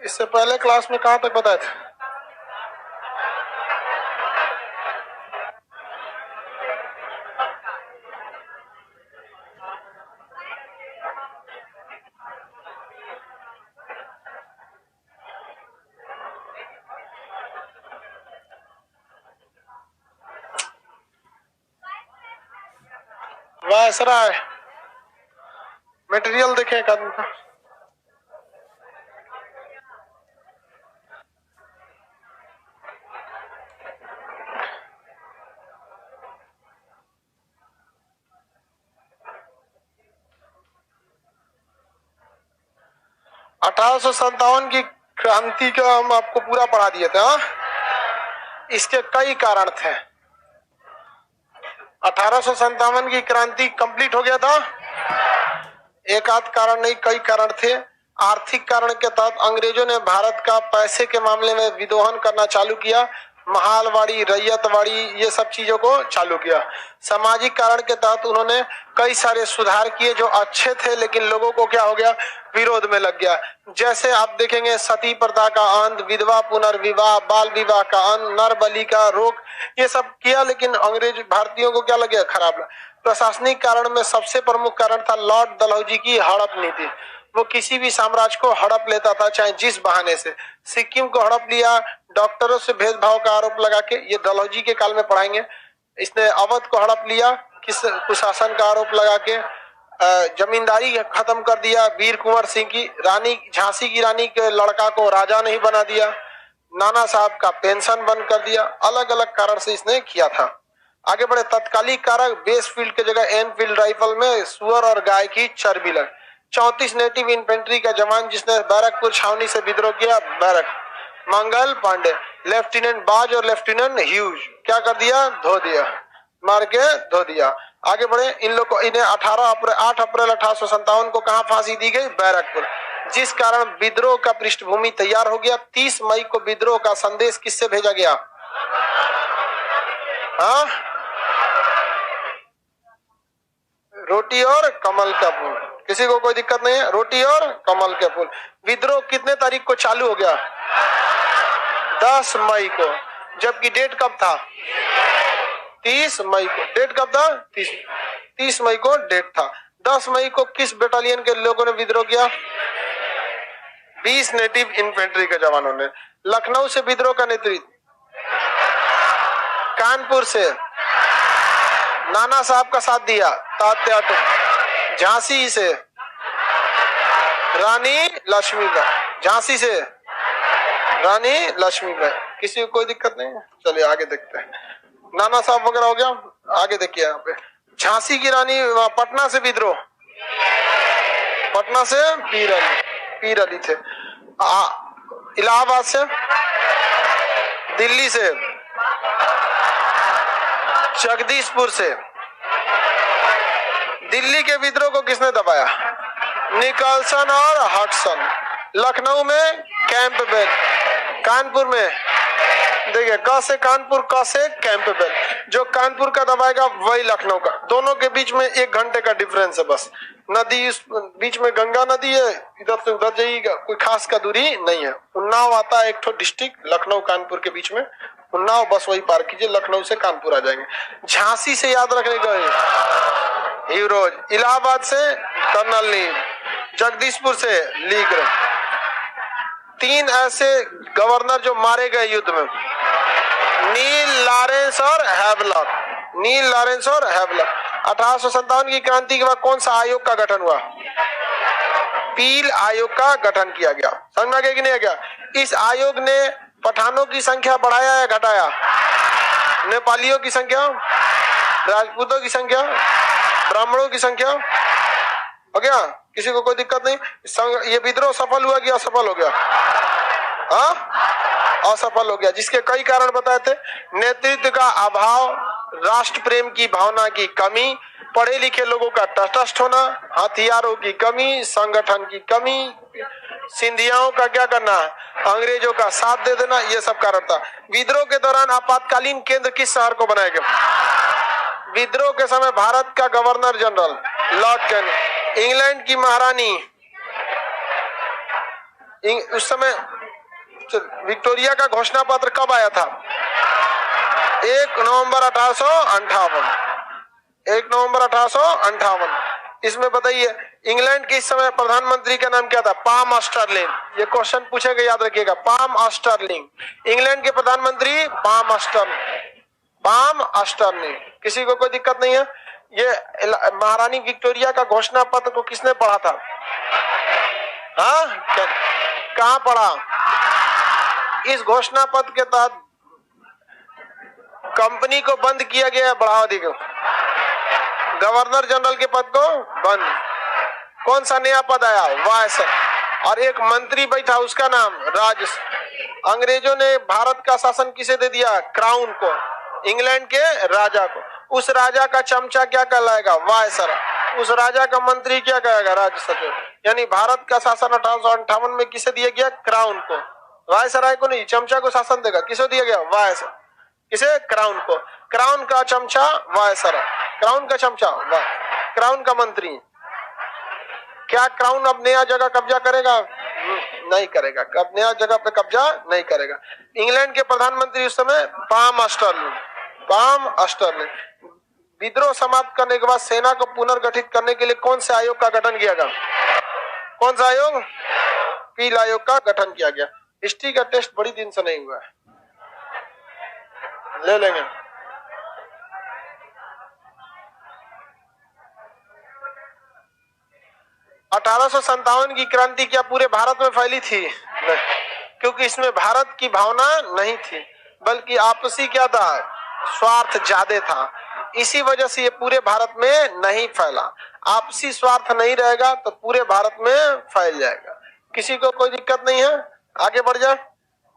इससे पहले क्लास में कहाँ तक बताए थे? वायसरा है, मटेरियल देखें एक आदमी का। $1857 की क्रांति का हम आपको पूरा पढ़ा दिए थे। हाँ, इसके कई कारण थे। 1857 की क्रांति कंप्लीट हो गया था, एक आध कारण नहीं, कई कारण थे। आर्थिक कारण के तहत अंग्रेजों ने भारत का पैसे के मामले में विद्रोहन करना चालू किया, महालवाड़ी, रैयतवाड़ी, ये सब चीजों को चालू किया। सामाजिक कारण के तहत उन्होंने कई सारे सुधार किए जो अच्छे थे, लेकिन लोगों को क्या हो गया, विरोध में लग गया। जैसे आप देखेंगे सती प्रथा का अंत, विधवा पुनर्विवाह, बाल विवाह का अंत, नर बलि का रोक, ये सब किया, लेकिन अंग्रेज भारतीयों को क्या लग गया, खराब लगा। प्रशासनिक कारण में सबसे प्रमुख कारण था लॉर्ड डलहौजी की हड़प नीति। वो किसी भी साम्राज्य को हड़प लेता था, चाहे जिस बहाने से। सिक्किम को हड़प लिया, डॉक्टरों से भेदभाव का आरोप लगा के, ये डलहौजी के काल में पढ़ाएंगे। इसने अवध को हड़प लिया, किस कुशासन का आरोप लगा के। जमींदारी खत्म कर दिया, वीर कुंवर सिंह की रानी, झांसी की रानी के लड़का को राजा नहीं बना दिया, नाना साहब का पेंशन बंद कर दिया। अलग अलग कारण से इसने किया था। आगे बढ़े, तत्कालिक कारक, बेस फील्ड की जगह एनफील्ड राइफल में सुअर और गाय की चर्बी लग। 34 नेटिव इन्फेंट्री का जवान जिसने बैरकपुर छावनी से विद्रोह किया, बैरक मंगल पांडे, लेफ्टिनेंट बाज और लेफ्टिनेंट ह्यूज, क्या कर दिया, धो दिया, मार के धो दिया। आगे बढ़े, इन लोग को इन्हें 8 अप्रैल 1857 को कहां फांसी दी गई, बैरकपुर, जिस कारण विद्रोह का पृष्ठभूमि तैयार हो गया। 30 मई को विद्रोह का संदेश किससे भेजा गया? हाँ, रोटी और कमल का फूल। किसी को कोई दिक्कत नहीं है, रोटी और कमल के फूल। विद्रोह कितने तारीख को चालू हो गया? 10 मई को, जबकि डेट कब था? 30 मई को। डेट कब था? 30 मई को डेट था। 10 मई को किस बटालियन के लोगों ने विद्रोह किया? 20 नेटिव इन्फेंट्री के जवानों ने। लखनऊ से विद्रोह का नेतृत्व, कानपुर से नाना साहब का साथ दिया, तात्या टोपे। झांसी से रानी लक्ष्मीबाई, झांसी से रानी लक्ष्मीबाई। किसी को कोई दिक्कत नहीं है? चलिए आगे देखते हैं। नाना साहब वगैरह हो गया, आगे देखिए यहाँ पे। झांसी की रानी, पटना से विद्रोह, पटना से पीर अली थे। इलाहाबाद से, दिल्ली से, जगदीशपुर से। दिल्ली के विद्रोह को किसने दबाया? निकलसन और हडसन। लखनऊ में कैंपबेल, कानपुर में देखिए क से कानपुर, क से कैंपबेल। जो कानपुर का दबाएगा वही लखनऊ का। दोनों के बीच में 1 घंटे का डिफरेंस है बस। नदी, इस बीच में गंगा नदी है, इधर से उधर जाइएगा, कोई खास का दूरी नहीं है। उन्नाव आता है एक ठो डिस्ट्रिक्ट, लखनऊ कानपुर के बीच में उन्नाव, बस वही पार कीजिए, लखनऊ से कानपुर आ जाएंगे। झांसी से याद रखने का हीरोज, इलाहाबाद से कर्नल नील, जगदीशपुर से लीगर। 3 ऐसे गवर्नर जो मारे गए युद्ध में, नील, लॉरेंस और हैवलॉक। नील, लॉरेंस और हैवलॉक। 1857 की क्रांति के बाद कौन सा आयोग का गठन हुआ? पील आयोग का गठन किया गया। समझ में आ गया कि नहीं आ गया? इस आयोग ने पठानों की संख्या बढ़ाया या घटाया? नेपालियों की संख्या, राजपूतों की संख्या, ब्राह्मणों की संख्या, हो गया? किसी को कोई दिक्कत नहीं? ये विद्रोह सफल हुआ कि असफल हो गया? हाँ, असफल हो गया। जिसके कई कारण बताए थे, नेतृत्व का अभाव, राष्ट्र प्रेम की भावना की कमी, पढ़े लिखे लोगों का तटस्थ होना, हथियारों की कमी, संगठन की कमी, सिंधियाओं का क्या करना, अंग्रेजों का साथ दे देना, ये सब कारण था। विद्रोह के दौरान आपातकालीन केंद्र किस शहर को बनाया गया? विद्रोह के समय भारत का governor general Lord Canning, England की महारानी उस समय विक्टोरिया का घोषणा पत्र कब आया था? 1 नवंबर 1858। 1 नवंबर 1858। इसमें बताइए इंग्लैंड के इस समय प्रधानमंत्री का नाम क्या था? Palm Stirling. ये क्वेश्चन पूछेगा, याद रखिएगा, पाम स्टर्लिंग। इंग्लैंड के प्रधानमंत्री पाम स्टर्लिंग। Palm Stirling. किसी को कोई दिक्कत नहीं है? ये महारानी विक्टोरिया का घोषणा पत्र को किसने पढ़ा था? हाँ, कहाँ पढ़ा? इस घोषणा पत्र के तहत कंपनी को बंद किया गया, बढ़ावा दी गई। गवर्नर जनरल के पद को बंद। कौन सा नया पद आया? वायसराय। और एक मंत्री बैठा, उसका नाम राज। अंग्रेजों ने भारत का शासन किसे दे दिया? क्राउन को, इंग्लैंड के राजा को। उस राजा का चमचा क्या कहलाएगा? वायसराय। उस राजा का मंत्री क्या कहेगा? राज्य सचिव। यानी भारत का शासन 1858 में किसे दिया गया? क्राउन को। वायसराय को नहीं, चमचा को शासन देगा। किसे दिया गया? वायसराय। किसे? क्राउन को। क्राउन का चमचा वायसराय, क्राउन का चमचा क्राउन का मंत्री। क्या क्राउन अब नया जगह कब्जा करेगा? नहीं करेगा। कब नया जगह पे कब्जा नहीं करेगा। इंग्लैंड के प्रधानमंत्री उस समय पाम स्टर्लिंग। Palm Stirling. विद्रोह समाप्त करने के बाद सेना को पुनर्गठित करने के लिए कौन से आयोग का गठन किया गया? कौन सा आयोग? पील आयोग का गठन किया गया। हिस्ट्री का टेस्ट बड़ी दिन से नहीं हुआ है, ले लेंगे। (1857) की क्रांति क्या पूरे भारत में फैली थी? नहीं, क्योंकि इसमें भारत की भावना नहीं थी, बल्कि आपसी क्या था? स्वार्थ ज्यादा था। इसी वजह से ये पूरे भारत में नहीं फैला। आपसी स्वार्थ नहीं रहेगा तो पूरे भारत में फैल जाएगा। किसी को कोई दिक्कत नहीं है? आगे बढ़ जाए।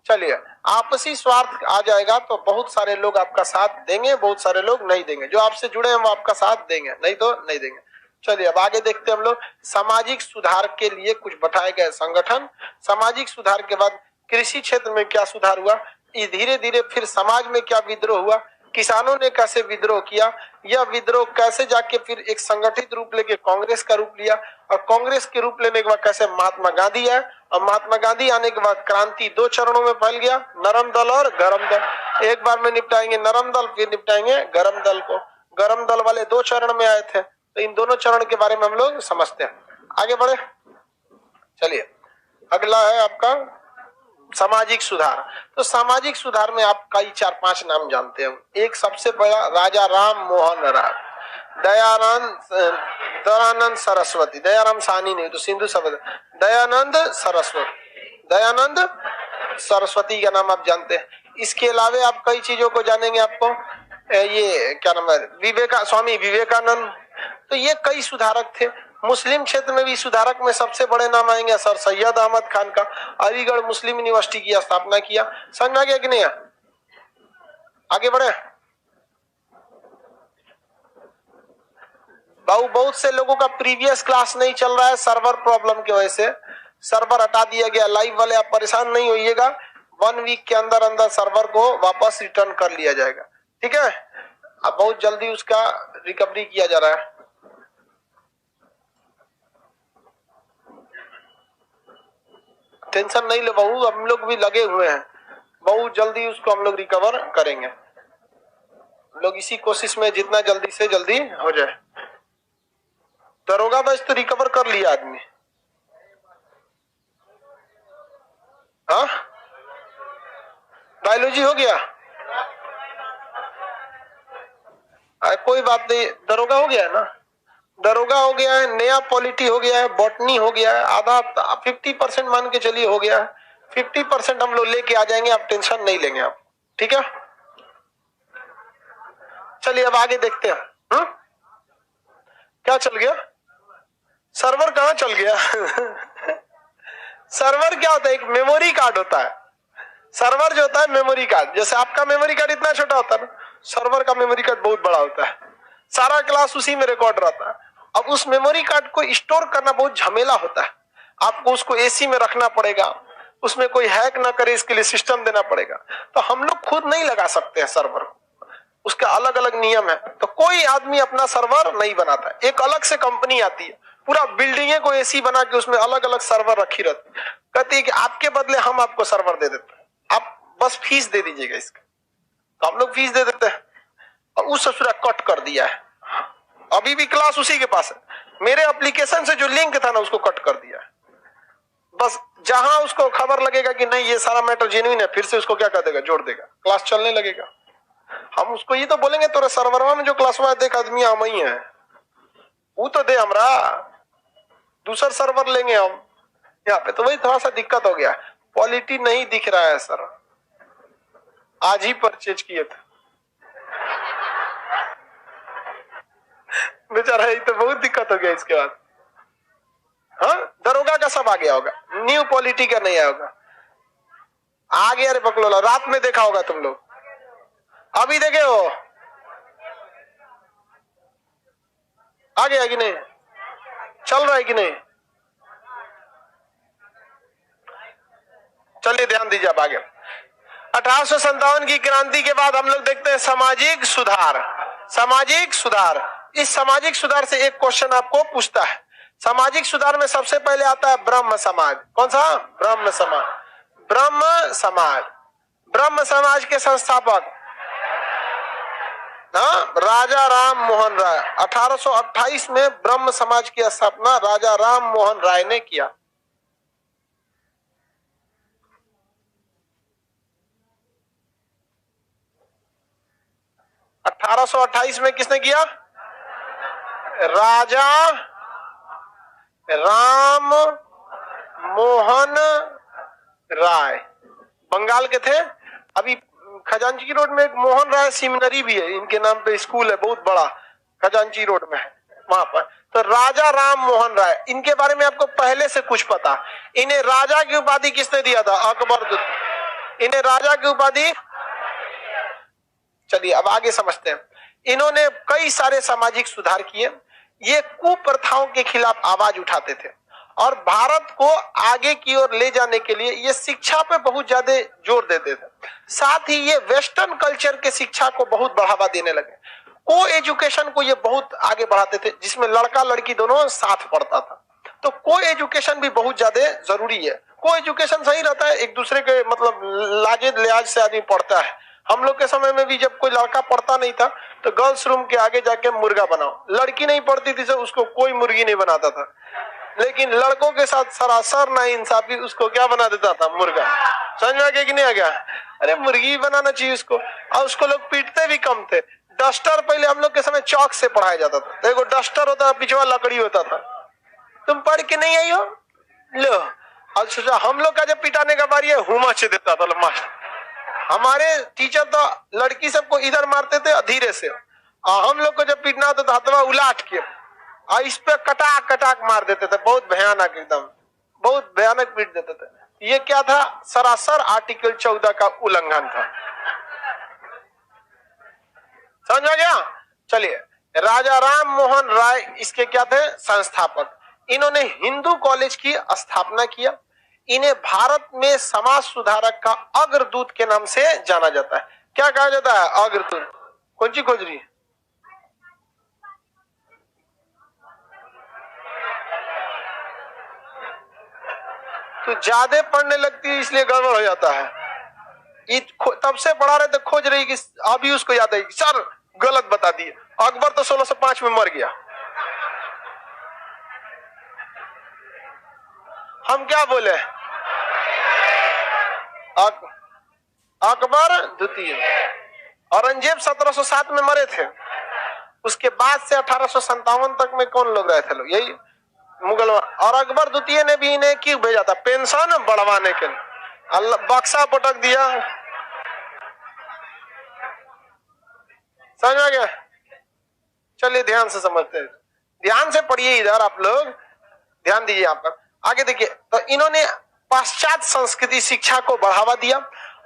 चलिए, आपसी स्वार्थ आ जाएगा तो बहुत सारे लोग आपका साथ देंगे, बहुत सारे लोग नहीं देंगे। जो आपसे जुड़े हैं वो आपका साथ देंगे, नहीं तो नहीं देंगे। चलिए अब आगे देखते हैं हम लोग। सामाजिक सुधार के लिए कुछ बताए गए संगठन। सामाजिक सुधार के बाद कृषि क्षेत्र में क्या सुधार हुआ? धीरे धीरे फिर समाज में क्या विद्रोह हुआ? किसानों ने कैसे विद्रोह किया? यह विद्रोह कैसे जाके फिर एक संगठित रूप लेके कांग्रेस का रूप लिया, और कांग्रेस के रूप लेने के बाद कैसे महात्मा गांधी आए, और महात्मा गांधी आने के बाद क्रांति 2 चरणों में फैल गया, नरम दल और गरम दल। एक बार में निपटाएंगे नरम दल, फिर निपटाएंगे गरम दल को। गरम दल वाले 2 चरण में आए थे, तो इन दोनों चरण के बारे में हम लोग समझते हैं। आगे बढ़े। चलिए अगला है आपका सामाजिक सुधार। तो सामाजिक सुधार में आप कई 4-5 नाम जानते हैं। एक सबसे बड़ा राजा राम मोहन राय, दयानंद सरस्वती, दयाराम साहनी नहीं तो सिंधु शब्द, दयानंद सरस्वती, दयानंद सरस्वती का नाम आप जानते हैं। इसके अलावा आप कई चीजों को जानेंगे। आपको ये क्या नाम है? स्वामी विवेकानंद। तो ये कई सुधारक थे। मुस्लिम क्षेत्र में भी सुधारक में सबसे बड़े नाम आएंगे सर सैयद अहमद खान का। अलीगढ़ मुस्लिम यूनिवर्सिटी की स्थापना किया। समझ गया कि नहीं? आगे बढ़े। बहुत से लोगों का प्रीवियस क्लास नहीं चल रहा है सर्वर प्रॉब्लम की वजह से। सर्वर हटा दिया गया। लाइव वाले आप परेशान नहीं होइएगा, 1 वीक के अंदर अंदर सर्वर को वापस रिटर्न कर लिया जाएगा। ठीक है, अब बहुत जल्दी उसका रिकवरी किया जा रहा है। टेंशन नहीं लो बहू, हम लोग भी लगे हुए हैं, बहुत जल्दी उसको हम लोग रिकवर करेंगे। लोग इसी कोशिश में जितना जल्दी से जल्दी हो जाए। दरोगा बस तो रिकवर कर लिया आदमी। हाँ, बायोलॉजी हो गया, कोई बात नहीं, दरोगा हो गया है ना, दरोगा हो गया है, नया पॉलिटी हो गया है, बॉटनी हो गया है, आधा 50% मान के चलिए हो गया है। 50% हम लोग लेके आ जाएंगे, आप टेंशन नहीं लेंगे आप। ठीक है, चलिए अब आगे देखते हैं। क्या चल गया? सर्वर कहाँ चल गया? सर्वर क्या होता है? एक मेमोरी कार्ड होता है। सर्वर जो होता है मेमोरी कार्ड, जैसे आपका मेमोरी कार्ड इतना छोटा होता है ना, सर्वर का मेमोरी कार्ड बहुत बड़ा होता है। सारा क्लास उसी में रिकॉर्ड रहता है। अब उस मेमोरी कार्ड को स्टोर करना बहुत झमेला होता है। आपको उसको एसी में रखना पड़ेगा, उसमें कोई हैक ना करे इसके लिए सिस्टम देना पड़ेगा। तो हम लोग खुद नहीं लगा सकते हैं सर्वर, उसका अलग अलग नियम है। तो कोई आदमी अपना सर्वर नहीं बनाता है, एक अलग से कंपनी आती है, पूरा बिल्डिंगे को एसी बना के उसमें अलग अलग सर्वर रखी रहती है। कहती है कि आपके बदले हम आपको सर्वर दे देते हैं, आप बस फीस दे दीजिएगा इसका। तो हम लोग फीस दे देते हैं और उस ससुरा कट कर दिया है। अभी भी क्लास उसी के पास है, मेरे एप्लीकेशन से जो लिंक था ना उसको कट कर दिया है। बस जहां उसको खबर लगेगा कि नहीं ये सारा मैटर जेन्युइन है, फिर से उसको क्या कर देगा, जोड़ देगा, क्लास चलने लगेगा। हम उसको ये तो बोलेंगे तोरे सर्वरवा में जो क्लास हुआ देख आदमी हम ही है, वो तो दे हमरा, दूसरा सर्वर लेंगे हम। यहाँ पे तो वही थोड़ा सा दिक्कत हो गया, क्वालिटी नहीं दिख रहा है सर, आज ही परचेज किए थे बेचारा, ये तो बहुत दिक्कत हो गया इसके बाद। हाँ, दरोगा का सब आ गया होगा, न्यू पॉलिटी का नहीं आया होगा। आ गया रे पकलोला, रात में देखा होगा तुम लोग, अभी देखे हो आ गया कि नहीं, चल रहा है कि नहीं? चलिए ध्यान दीजिए अब आगे। 1857 की क्रांति के बाद हम लोग देखते हैं सामाजिक सुधार। सामाजिक सुधार, इस सामाजिक सुधार से एक क्वेश्चन आपको पूछता है। सामाजिक सुधार में सबसे पहले आता है ब्रह्म समाज। कौन सा? ब्रह्म समाज। ब्रह्म समाज, ब्रह्म समाज के संस्थापक राजा राम मोहन राय। 1828 में ब्रह्म समाज की स्थापना राजा राम मोहन राय ने किया। में किसने किया? राजा राम मोहन राय, बंगाल के थे। अभी खजांची रोड में एक मोहन राय सेमिनरी भी है, इनके नाम पे स्कूल है बहुत बड़ा, खजांची रोड में है वहां पर। तो राजा राम मोहन राय, इनके बारे में आपको पहले से कुछ पता? इन्हें राजा की उपाधि किसने दिया था? अकबर। इन्हें राजा की उपाधि, चलिए अब आगे समझते हैं। इन्होंने कई सारे सामाजिक सुधार किए, ये कुप्रथाओं के खिलाफ आवाज उठाते थे और भारत को आगे की ओर ले जाने के लिए ये शिक्षा पे बहुत ज्यादा जोर देते थे। साथ ही ये वेस्टर्न कल्चर के शिक्षा को बहुत बढ़ावा देने लगे। को एजुकेशन को ये बहुत आगे बढ़ाते थे, जिसमें लड़का लड़की दोनों साथ पढ़ता था। तो को एजुकेशन भी बहुत ज्यादा जरूरी है। को एजुकेशन सही रहता है, एक दूसरे के मतलब लाजे लिहाज से आदमी पढ़ता है। हम लोग के समय में भी जब कोई लड़का पढ़ता नहीं था तो गर्ल्स रूम के आगे जाके मुर्गा बनाओ, लड़की नहीं पढ़ती थी तो उसको कोई मुर्गी नहीं बनाता था, लेकिन लड़कों के साथ सरासर नाइंसाफी, उसको क्या बना देता था? मुर्गा। समझ में आ गया कि नहीं आ गया? अरे मुर्गी बनाना चाहिए उसको, और उसको लोग पीटते भी कम थे। डस्टर पहले हम लोग के समय चौक से पढ़ाया जाता था, देखो डस्टर होता था, पिछवा लकड़ी होता था। तुम पढ़ के नहीं आई हो, लो। और सोचा हम लोग का जब पिटाने का बारी है, हुमा से देता था मास्टर। हमारे टीचर तो लड़की सबको इधर मारते थे धीरे से, और हम लोग को जब पीटना होता था हथवा उलाट के और इस पे कटाक कटाक मार देते थे, बहुत भयानक, एकदम बहुत भयानक पीट देते थे। ये क्या था? सरासर आर्टिकल 14 का उल्लंघन था। समझ में गया? चलिए, राजा राम मोहन राय इसके क्या थे? संस्थापक। इन्होंने हिंदू कॉलेज की स्थापना किया। इन्हें भारत में समाज सुधारक का अग्रदूत के नाम से जाना जाता है। क्या कहा जाता है? अग्रदूत। कौन सी खोज रही है? तो ज्यादा पढ़ने लगती है इसलिए गड़बड़ हो जाता है। तब से पढ़ा रहे थे, खोज रही कि अभी उसको याद है सर गलत बता दिए। अकबर तो 1605 में मर गया। हम क्या बोले? अकबर द्वितीय। औरंगजेब 1707 में मरे थे। उसके बाद से 1857 तक में कौन लोग रहे थे? लोग यही मुगल। और अकबर द्वितीय ने भी इन्हें क्यों भेजा था? पेंशन बढ़वाने के लिए। अल्लाह बक्सा पटक दिया। समझ में आ गया? चलिए ध्यान से समझते हैं, ध्यान से पढ़िए इधर, आप लोग ध्यान दीजिए यहाँ पर। आगे देखिए, तो इन्होंने पाश्चात्य संस्कृति शिक्षा को बढ़ावा दिया,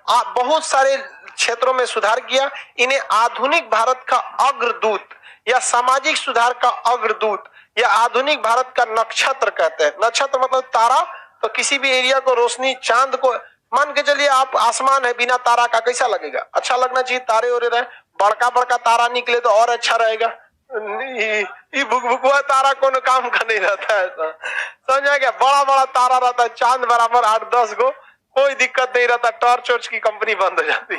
बहुत सारे क्षेत्रों में सुधार किया। इन्हें आधुनिक भारत का अग्रदूत या सामाजिक सुधार का अग्रदूत या आधुनिक भारत का नक्षत्र कहते हैं। नक्षत्र मतलब तारा। तो किसी भी एरिया को रोशनी, चांद को मान के चलिए आप, आसमान है बिना तारा का कैसा लगेगा? अच्छा लगना चाहिए, तारे ओरे रहे, बड़का बड़का तारा निकले तो और अच्छा रहेगा। ये भुकभुकुआ तारा कोनो काम का नहीं रहता है, समझा क्या? बड़ा बड़ा तारा रहता है, चांद बराबर 8-10 गो, कोई दिक्कत नहीं रहता, टॉर्च वर्च की कंपनी बंद हो जाती।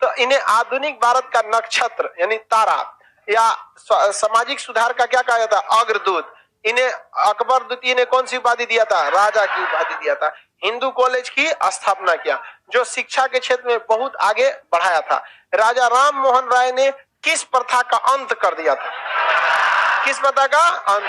तो इन्हें आधुनिक भारत का नक्षत्र यानी तारा या सामाजिक सुधार का क्या कहा जाता है? अग्रदूत। इन्हें अकबर द्वितीय ने कौन सी उपाधि दिया था? राजा की उपाधि दिया था। हिंदू कॉलेज की स्थापना किया, जो शिक्षा के क्षेत्र में बहुत आगे बढ़ाया था। राजा राम मोहन राय ने किस प्रथा का अंत कर दिया था? किस प्रथा का अंत?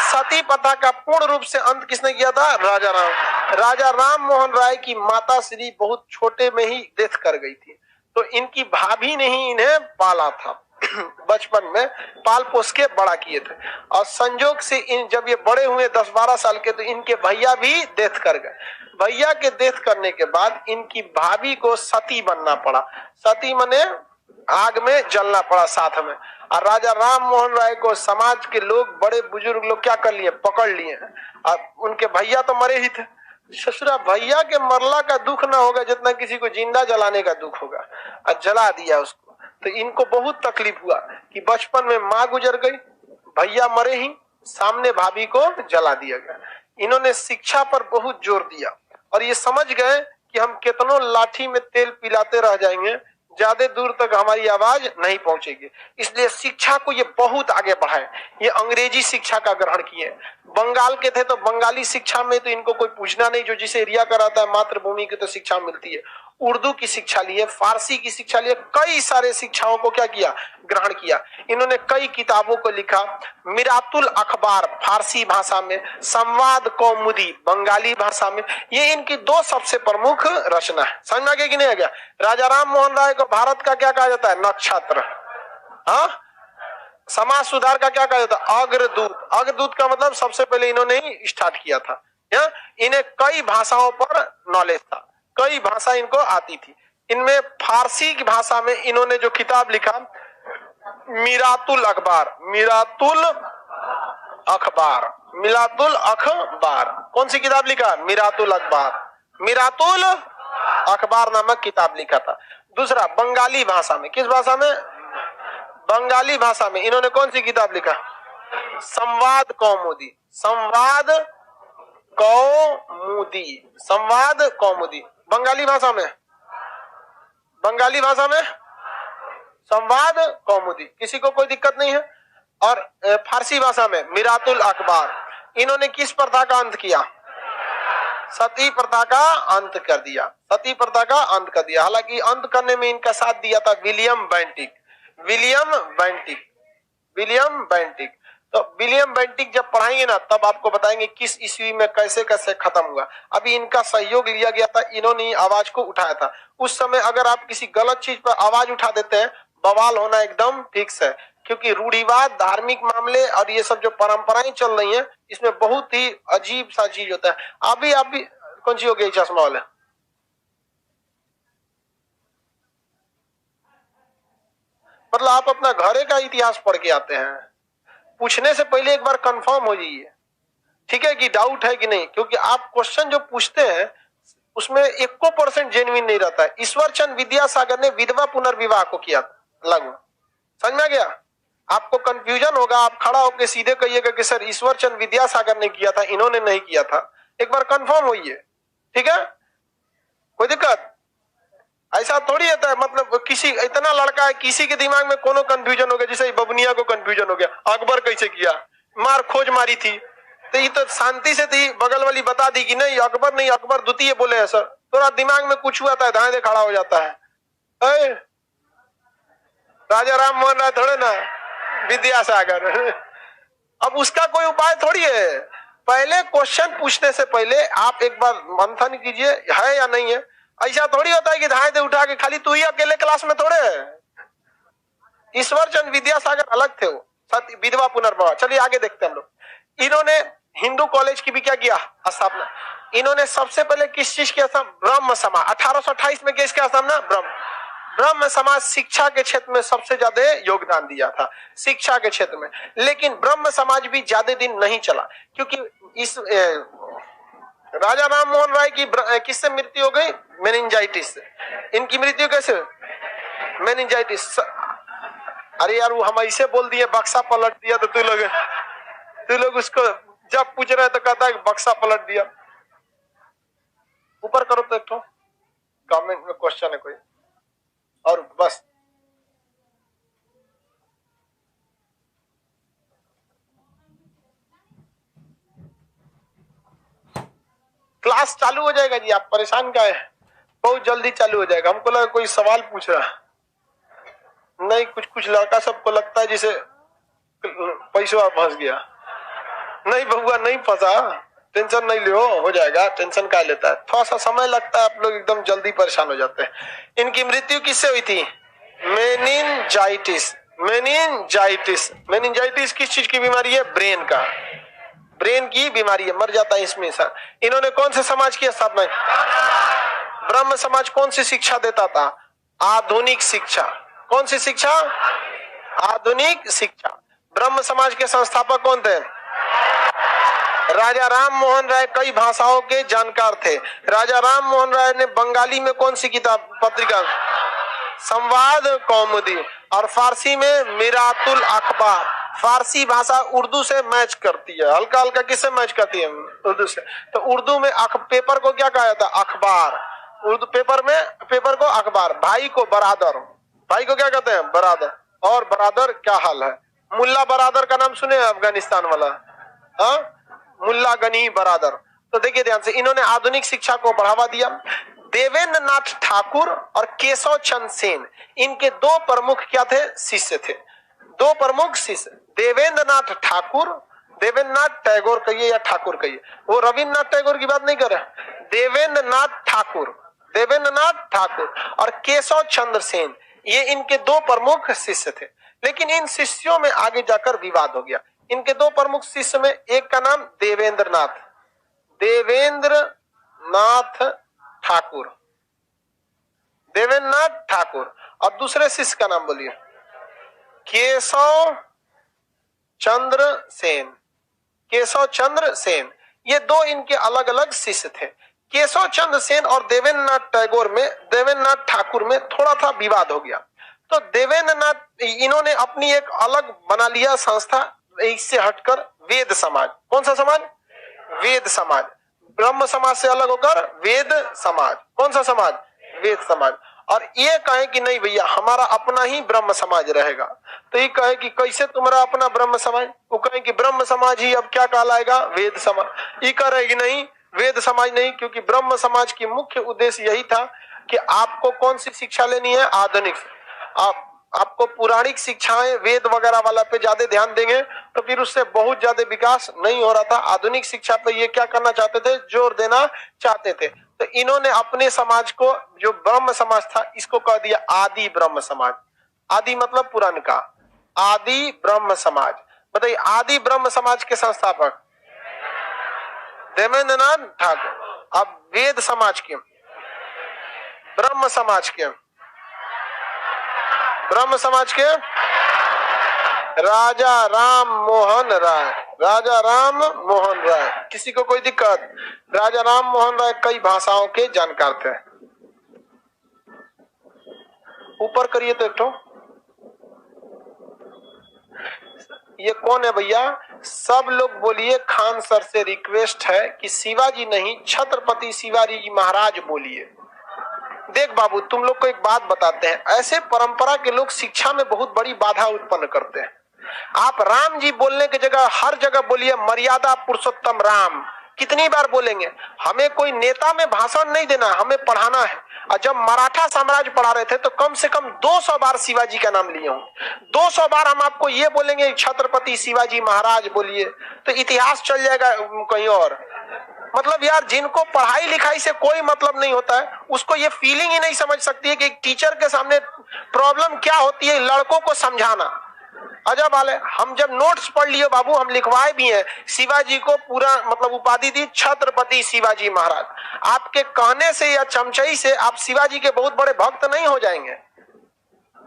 सती प्रथा का पूर्ण रूप से अंत किसने किया था? राजा राम मोहन राय की माता श्री बहुत छोटे में ही डेथ कर गई थी, तो इनकी भाभी ने ही इन्हें पाला था, बचपन में पाल पोस के बड़ा किए थे। और संजोग से जब ये बड़े हुए 10-12 साल के, तो इनके भैया भी डेथ कर गए। भैया के डेथ करने के बाद इनकी भाभी को सती बनना पड़ा। सती मने आग में जलना पड़ा साथ में। और राजा राम मोहन राय को समाज के लोग, बड़े बुजुर्ग लोग क्या कर लिए? पकड़ लिए। और उनके भैया तो मरे ही थे। ससुरा भैया के मरला का दुख ना होगा जितना किसी को जिंदा जलाने का दुख होगा, और जला दिया उसको। तो इनको बहुत तकलीफ हुआ कि बचपन में माँ गुजर गई, भैया मरे ही, सामने भाभी को जला दिया गया। इन्होंने शिक्षा पर बहुत जोर दिया और ये समझ गए कि हम कितनों लाठी में तेल पिलाते रह जाएंगे, ज्यादा दूर तक हमारी आवाज नहीं पहुंचेगी। इसलिए शिक्षा को ये बहुत आगे बढ़ाए। ये अंग्रेजी शिक्षा का ग्रहण किए। बंगाल के थे तो बंगाली शिक्षा में तो इनको कोई पूछना नहीं, जो जिसे एरिया कराता है मातृभूमि की तो शिक्षा मिलती है। उर्दू की शिक्षा लिए, फारसी की शिक्षा लिए, कई सारे शिक्षाओं को क्या किया? ग्रहण किया। इन्होंने कई किताबों को लिखा। मिरातुल अखबार फारसी भाषा में, संवाद कौमुदी बंगाली भाषा में, ये इनकी 2 सबसे प्रमुख रचना है। समझ में आ गया कि नहीं आ गया? राजा राम मोहन राय को भारत का क्या कहा जाता है? नक्षत्र। हाँ, समाज सुधार का क्या कहा जाता है? अग्रदूत। अग्रदूत का मतलब सबसे पहले इन्होंने ही स्टार्ट किया था। इन्हें कई भाषाओं पर नॉलेज था, कई भाषा इनको आती थी। इनमें फारसी की भाषा में इन्होंने जो किताब लिखा, मिरातुल अखबार, मिरातुल अखबार, कौन सी किताब लिखा? मिरातुल अखबार। मिरातुल अखबार नामक किताब लिखा था। दूसरा, बंगाली भाषा में, किस भाषा में? बंगाली भाषा में इन्होंने कौन सी किताब लिखा? संवाद कौमुदी। संवाद कौमुदी बंगाली भाषा में, बंगाली भाषा में संवाद कौमुदी, किसी को कोई दिक्कत नहीं है। और फारसी भाषा में मिरातुल अखबार। इन्होंने किस प्रथा का अंत किया? सती प्रथा का अंत कर दिया। सती प्रथा का अंत कर दिया। हालांकि अंत करने में इनका साथ दिया था विलियम बेंटिक। तो विलियम बेंटिक जब पढ़ाएंगे ना, तब आपको बताएंगे किस ईस्वी में कैसे कैसे खत्म हुआ। अभी इनका सहयोग लिया गया था, इन्होंने आवाज को उठाया था। उस समय अगर आप किसी गलत चीज पर आवाज उठा देते हैं, बवाल होना एकदम फिक्स है, क्योंकि रूढ़िवाद, धार्मिक मामले और ये सब जो परंपराएं चल रही हैं, इसमें बहुत ही अजीब सा चीज होता है। अभी कौन सी हो गई चश्मा वाले? मतलब आप अपना घरे का इतिहास पढ़ के आते हैं, पूछने से पहले एक बार कंफर्म हो जाइए, ठीक है, कि डाउट है कि नहीं। क्योंकि आप क्वेश्चन जो पूछते हैं उसमें 1% जेन्युइन नहीं रहता है। ईश्वर चंद्र विद्यासागर ने विधवा पुनर्विवाह को किया लागू। समझ में आ गया? आपको कंफ्यूजन होगा, आप खड़ा होकर सीधे कहिएगा कि सर ईश्वर चंद्र विद्यासागर ने किया था, इन्होंने नहीं किया था। एक बार कंफर्म होइए, ठीक है? कोई दिक्कत? ऐसा थोड़ी होता है, मतलब किसी इतना लड़का है, किसी के दिमाग में कोनो कंफ्यूजन हो गया, जैसे बबनिया को कंफ्यूजन हो गया, अकबर कैसे किया, मार खोज मारी थी, तो ये तो शांति से थी, बगल वाली बता दी कि नहीं अकबर नहीं, अकबर द्वितीय बोले हैं सर। थोड़ा दिमाग में कुछ हुआ था, धांधे खड़ा हो जाता है। राजा राम मोहन राय थोड़े ना विद्यासागर। अब उसका कोई उपाय थोड़ी है। पहले क्वेश्चन पूछने से पहले आप एक बार मंथन कीजिए, है या नहीं है। ऐसा थोड़ी होता है कि धांधे उठा के खाली तू ही अकेले क्लास में थोड़े है। ईश्वर चंद्र विद्यासागर अलग थे, वो सत्य विधवा पुनर्विवाह। चलिए आगे देखते हैं हम लोग। इन्होंने हिंदू कॉलेज की भी क्या किया? स्थापना। इन्होंने सबसे पहले किस चीज की स्थापना? ब्रह्म समाज। 1828 में किसकी स्थापना? ब्रह्म समाज शिक्षा के क्षेत्र में सबसे ज्यादा योगदान दिया था, शिक्षा के क्षेत्र में। लेकिन ब्रह्म समाज भी ज्यादा दिन नहीं चला, क्योंकि इस राजा राम मोहन राय की किससे मृत्यु हो गई? मेनिंजाइटिस से। इनकी मृत्यु कैसे? मेनिंजाइटिस। अरे यार वो हम ऐसे बोल दिए बक्सा पलट दिया, तो तू लोग उसको जब पूछ रहे तो कहता है बक्सा पलट दिया। ऊपर करो तो एक तो कमेंट में क्वेश्चन है कोई, और बस क्लास चालू हो जाएगा जी, आप परेशान क्या है, बहुत जल्दी चालू हो जाएगा। हमको लगा कोई सवाल पूछ रहा, नहीं कुछ लड़का सबको लगता है जैसे पैसा फंस गया। नहीं बबुआ नहीं फंसा, टेंशन नहीं लियो, हो जाएगा, टेंशन क्या लेता है, थोड़ा सा समय लगता है, आप लोग एकदम जल्दी परेशान हो जाते हैं। इनकी मृत्यु किससे हुई थी? मेनिंजाइटिस। मेनिंजाइटिस किस चीज की बीमारी है? ब्रेन का, ब्रेन की बीमारी है, मर जाता है इसमें सर। इन्होंने कौन से समाज की स्थापना? ब्रह्म समाज कौन सी शिक्षा देता था? आधुनिक शिक्षा। कौन सी शिक्षा? आधुनिक शिक्षा। ब्रह्म समाज के संस्थापक कौन थे? राजा राम मोहन राय कई भाषाओं के जानकार थे। राजा राम मोहन राय ने बंगाली में कौन सी किताब पत्रिका? संवाद कौमुदी। और फारसी में मिरातुल अखबार। फारसी भाषा उर्दू से मैच करती है, हल्का हल्का किससे मैच करती है? उर्दू से। तो उर्दू में पेपर को क्या कहा जाता है? अखबार। उर्दू पेपर को अखबार। भाई को बरादर, भाई को क्या कहते हैं? बरादर। और बरादर क्या हाल है? मुल्ला बरादर का नाम सुने? अफगानिस्तान वाला, हाँ, मुल्ला गनी बरादर। तो देखिए ध्यान से, इन्होंने आधुनिक शिक्षा को बढ़ावा दिया। देवेंद्र नाथ ठाकुर और केशव चंद्र सेन, इनके दो प्रमुख क्या थे? शिष्य थे। दो प्रमुख शिष्य, देवेंद्र नाथ ठाकुर, देवेंद्र नाथ टैगोर कहिए या ठाकुर कहिए, वो रविन्द्रनाथ टैगोर की बात नहीं कर रहे, देवेंद्र नाथ ठाकुर, देवेंद्र नाथ ठाकुर और केशव चंद्र सेन, ये इनके दो प्रमुख शिष्य थे। लेकिन इन शिष्यों में आगे जाकर विवाद हो गया। इनके दो प्रमुख शिष्य में एक का नाम देवेंद्र नाथ ठाकुर, देवेंद्र नाथ ठाकुर, और दूसरे शिष्य का नाम बोलिए? केशव चंद्र सेन। केशव चंद्र सेन, ये दो इनके अलग अलग शिष्य थे। केशव चंद्र सेन और देवेंद्र नाथ ठाकुर में थोड़ा सा विवाद हो गया। तो देवेंद्र नाथ, इन्होंने अपनी एक अलग बना लिया संस्था, इससे हटकर वेद समाज। कौन सा समाज? वेद समाज। ब्रह्म समाज से अलग होकर वेद समाज। कौन सा समाज? वेद समाज। और ये कहे कि नहीं भैया हमारा अपना ही ब्रह्म समाज रहेगा। तो ये कहे कि कैसे तुम्हारा अपना ब्रह्म समाज? वो कहे कि ब्रह्म समाज ही अब क्या कहलाएगा? वेद समाज। ये कह रहे कि नहीं वेद समाज नहीं, क्योंकि ब्रह्म समाज की मुख्य उद्देश्य यही था कि आपको कौन सी शिक्षा लेनी है? आधुनिक। आपको पौराणिक शिक्षाएं वेद वगैरह वाला पे ज्यादा ध्यान देंगे तो फिर उससे बहुत ज्यादा विकास नहीं हो रहा था। आधुनिक शिक्षा पे ये क्या करना चाहते थे? जोर देना चाहते थे। तो इन्होंने अपने समाज को, जो ब्रह्म समाज था, इसको कह दिया आदि ब्रह्म समाज। आदि मतलब पुरानका, आदि ब्रह्म समाज। बताइए, आदि ब्रह्म समाज के संस्थापक देवेंद्र नाथ ठाकुर। अब वेद समाज के, ब्रह्म समाज के, ब्रह्म समाज के राजा राम मोहन राय। राजा राम मोहन राय, किसी को कोई दिक्कत? राजा राम मोहन राय कई भाषाओं के जानकार थे। ऊपर करिए तो एक तो, ये कौन है भैया? सब लोग बोलिए, खान सर से रिक्वेस्ट है कि शिवाजी नहीं, छत्रपति शिवाजी महाराज बोलिए। देख बाबू, तुम लोग को एक बात बताते हैं, ऐसे परंपरा के लोग शिक्षा में बहुत बड़ी बाधा उत्पन्न करते हैं। आप राम जी बोलने की जगह हर जगह बोलिए मर्यादा पुरुषोत्तम राम। कितनी बार बोलेंगे? हमें कोई नेता में भाषण नहीं देना, हमें पढ़ाना है। और जब मराठा साम्राज्य पढ़ा रहे थे तो कम से कम 200 बार शिवाजी का नाम लिए हूं। 200 बार हम आपको ये बोलेंगे छत्रपति शिवाजी महाराज बोलिए, तो इतिहास चल जाएगा कहीं और। मतलब यार, जिनको पढ़ाई लिखाई से कोई मतलब नहीं होता है, उसको ये फीलिंग ही नहीं समझ सकती है कि एक टीचर के सामने प्रॉब्लम क्या होती है, लड़कों को समझाना। अजब हाल है। हम जब नोट्स पढ़ लिए बाबू, हम लिखवाए भी हैं, शिवाजी को पूरा मतलब उपाधि दी छत्रपति शिवाजी महाराज। आपके कहने से या चमचई से आप शिवाजी के बहुत बड़े भक्त नहीं हो जाएंगे।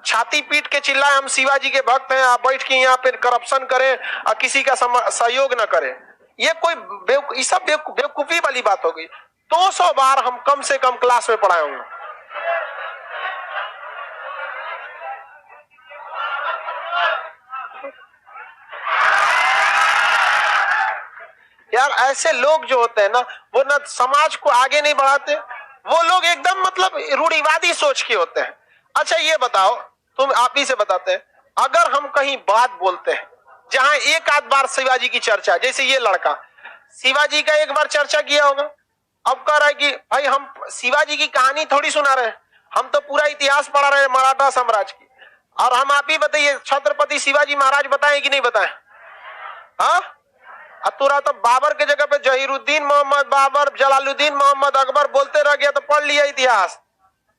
छाती पीट के चिल्लाए हम शिवाजी के भक्त हैं, आप बैठ के यहाँ पे करप्शन करें और किसी का सहयोग न करें, ये कोई ये सब बेवकूफी वाली बात हो गई। 200 बार हम कम से कम क्लास में पढ़ाए होंगे। यार ऐसे लोग जो होते हैं ना, वो ना समाज को आगे नहीं बढ़ाते, वो लोग एकदम मतलब रूढ़िवादी सोच के होते हैं। अच्छा ये बताओ, तुम आप ही से बताते हैं, अगर हम कहीं बात बोलते हैं जहां एक आध बार शिवाजी की चर्चा, जैसे ये लड़का शिवाजी का एक बार चर्चा किया होगा, अब कह रहा है कि भाई हम शिवाजी की कहानी थोड़ी सुना रहे हैं, हम तो पूरा इतिहास पढ़ा रहे हैं मराठा साम्राज्य की। और हम आप ही बताइए, छत्रपति शिवाजी महाराज बताए कि नहीं बताए? हाँ, अतुरा तो बाबर के जगह पे जहीरुद्दीन मोहम्मद बाबर, जलालुद्दीन मोहम्मद अकबर बोलते रह गया तो पढ़ लिया इतिहास।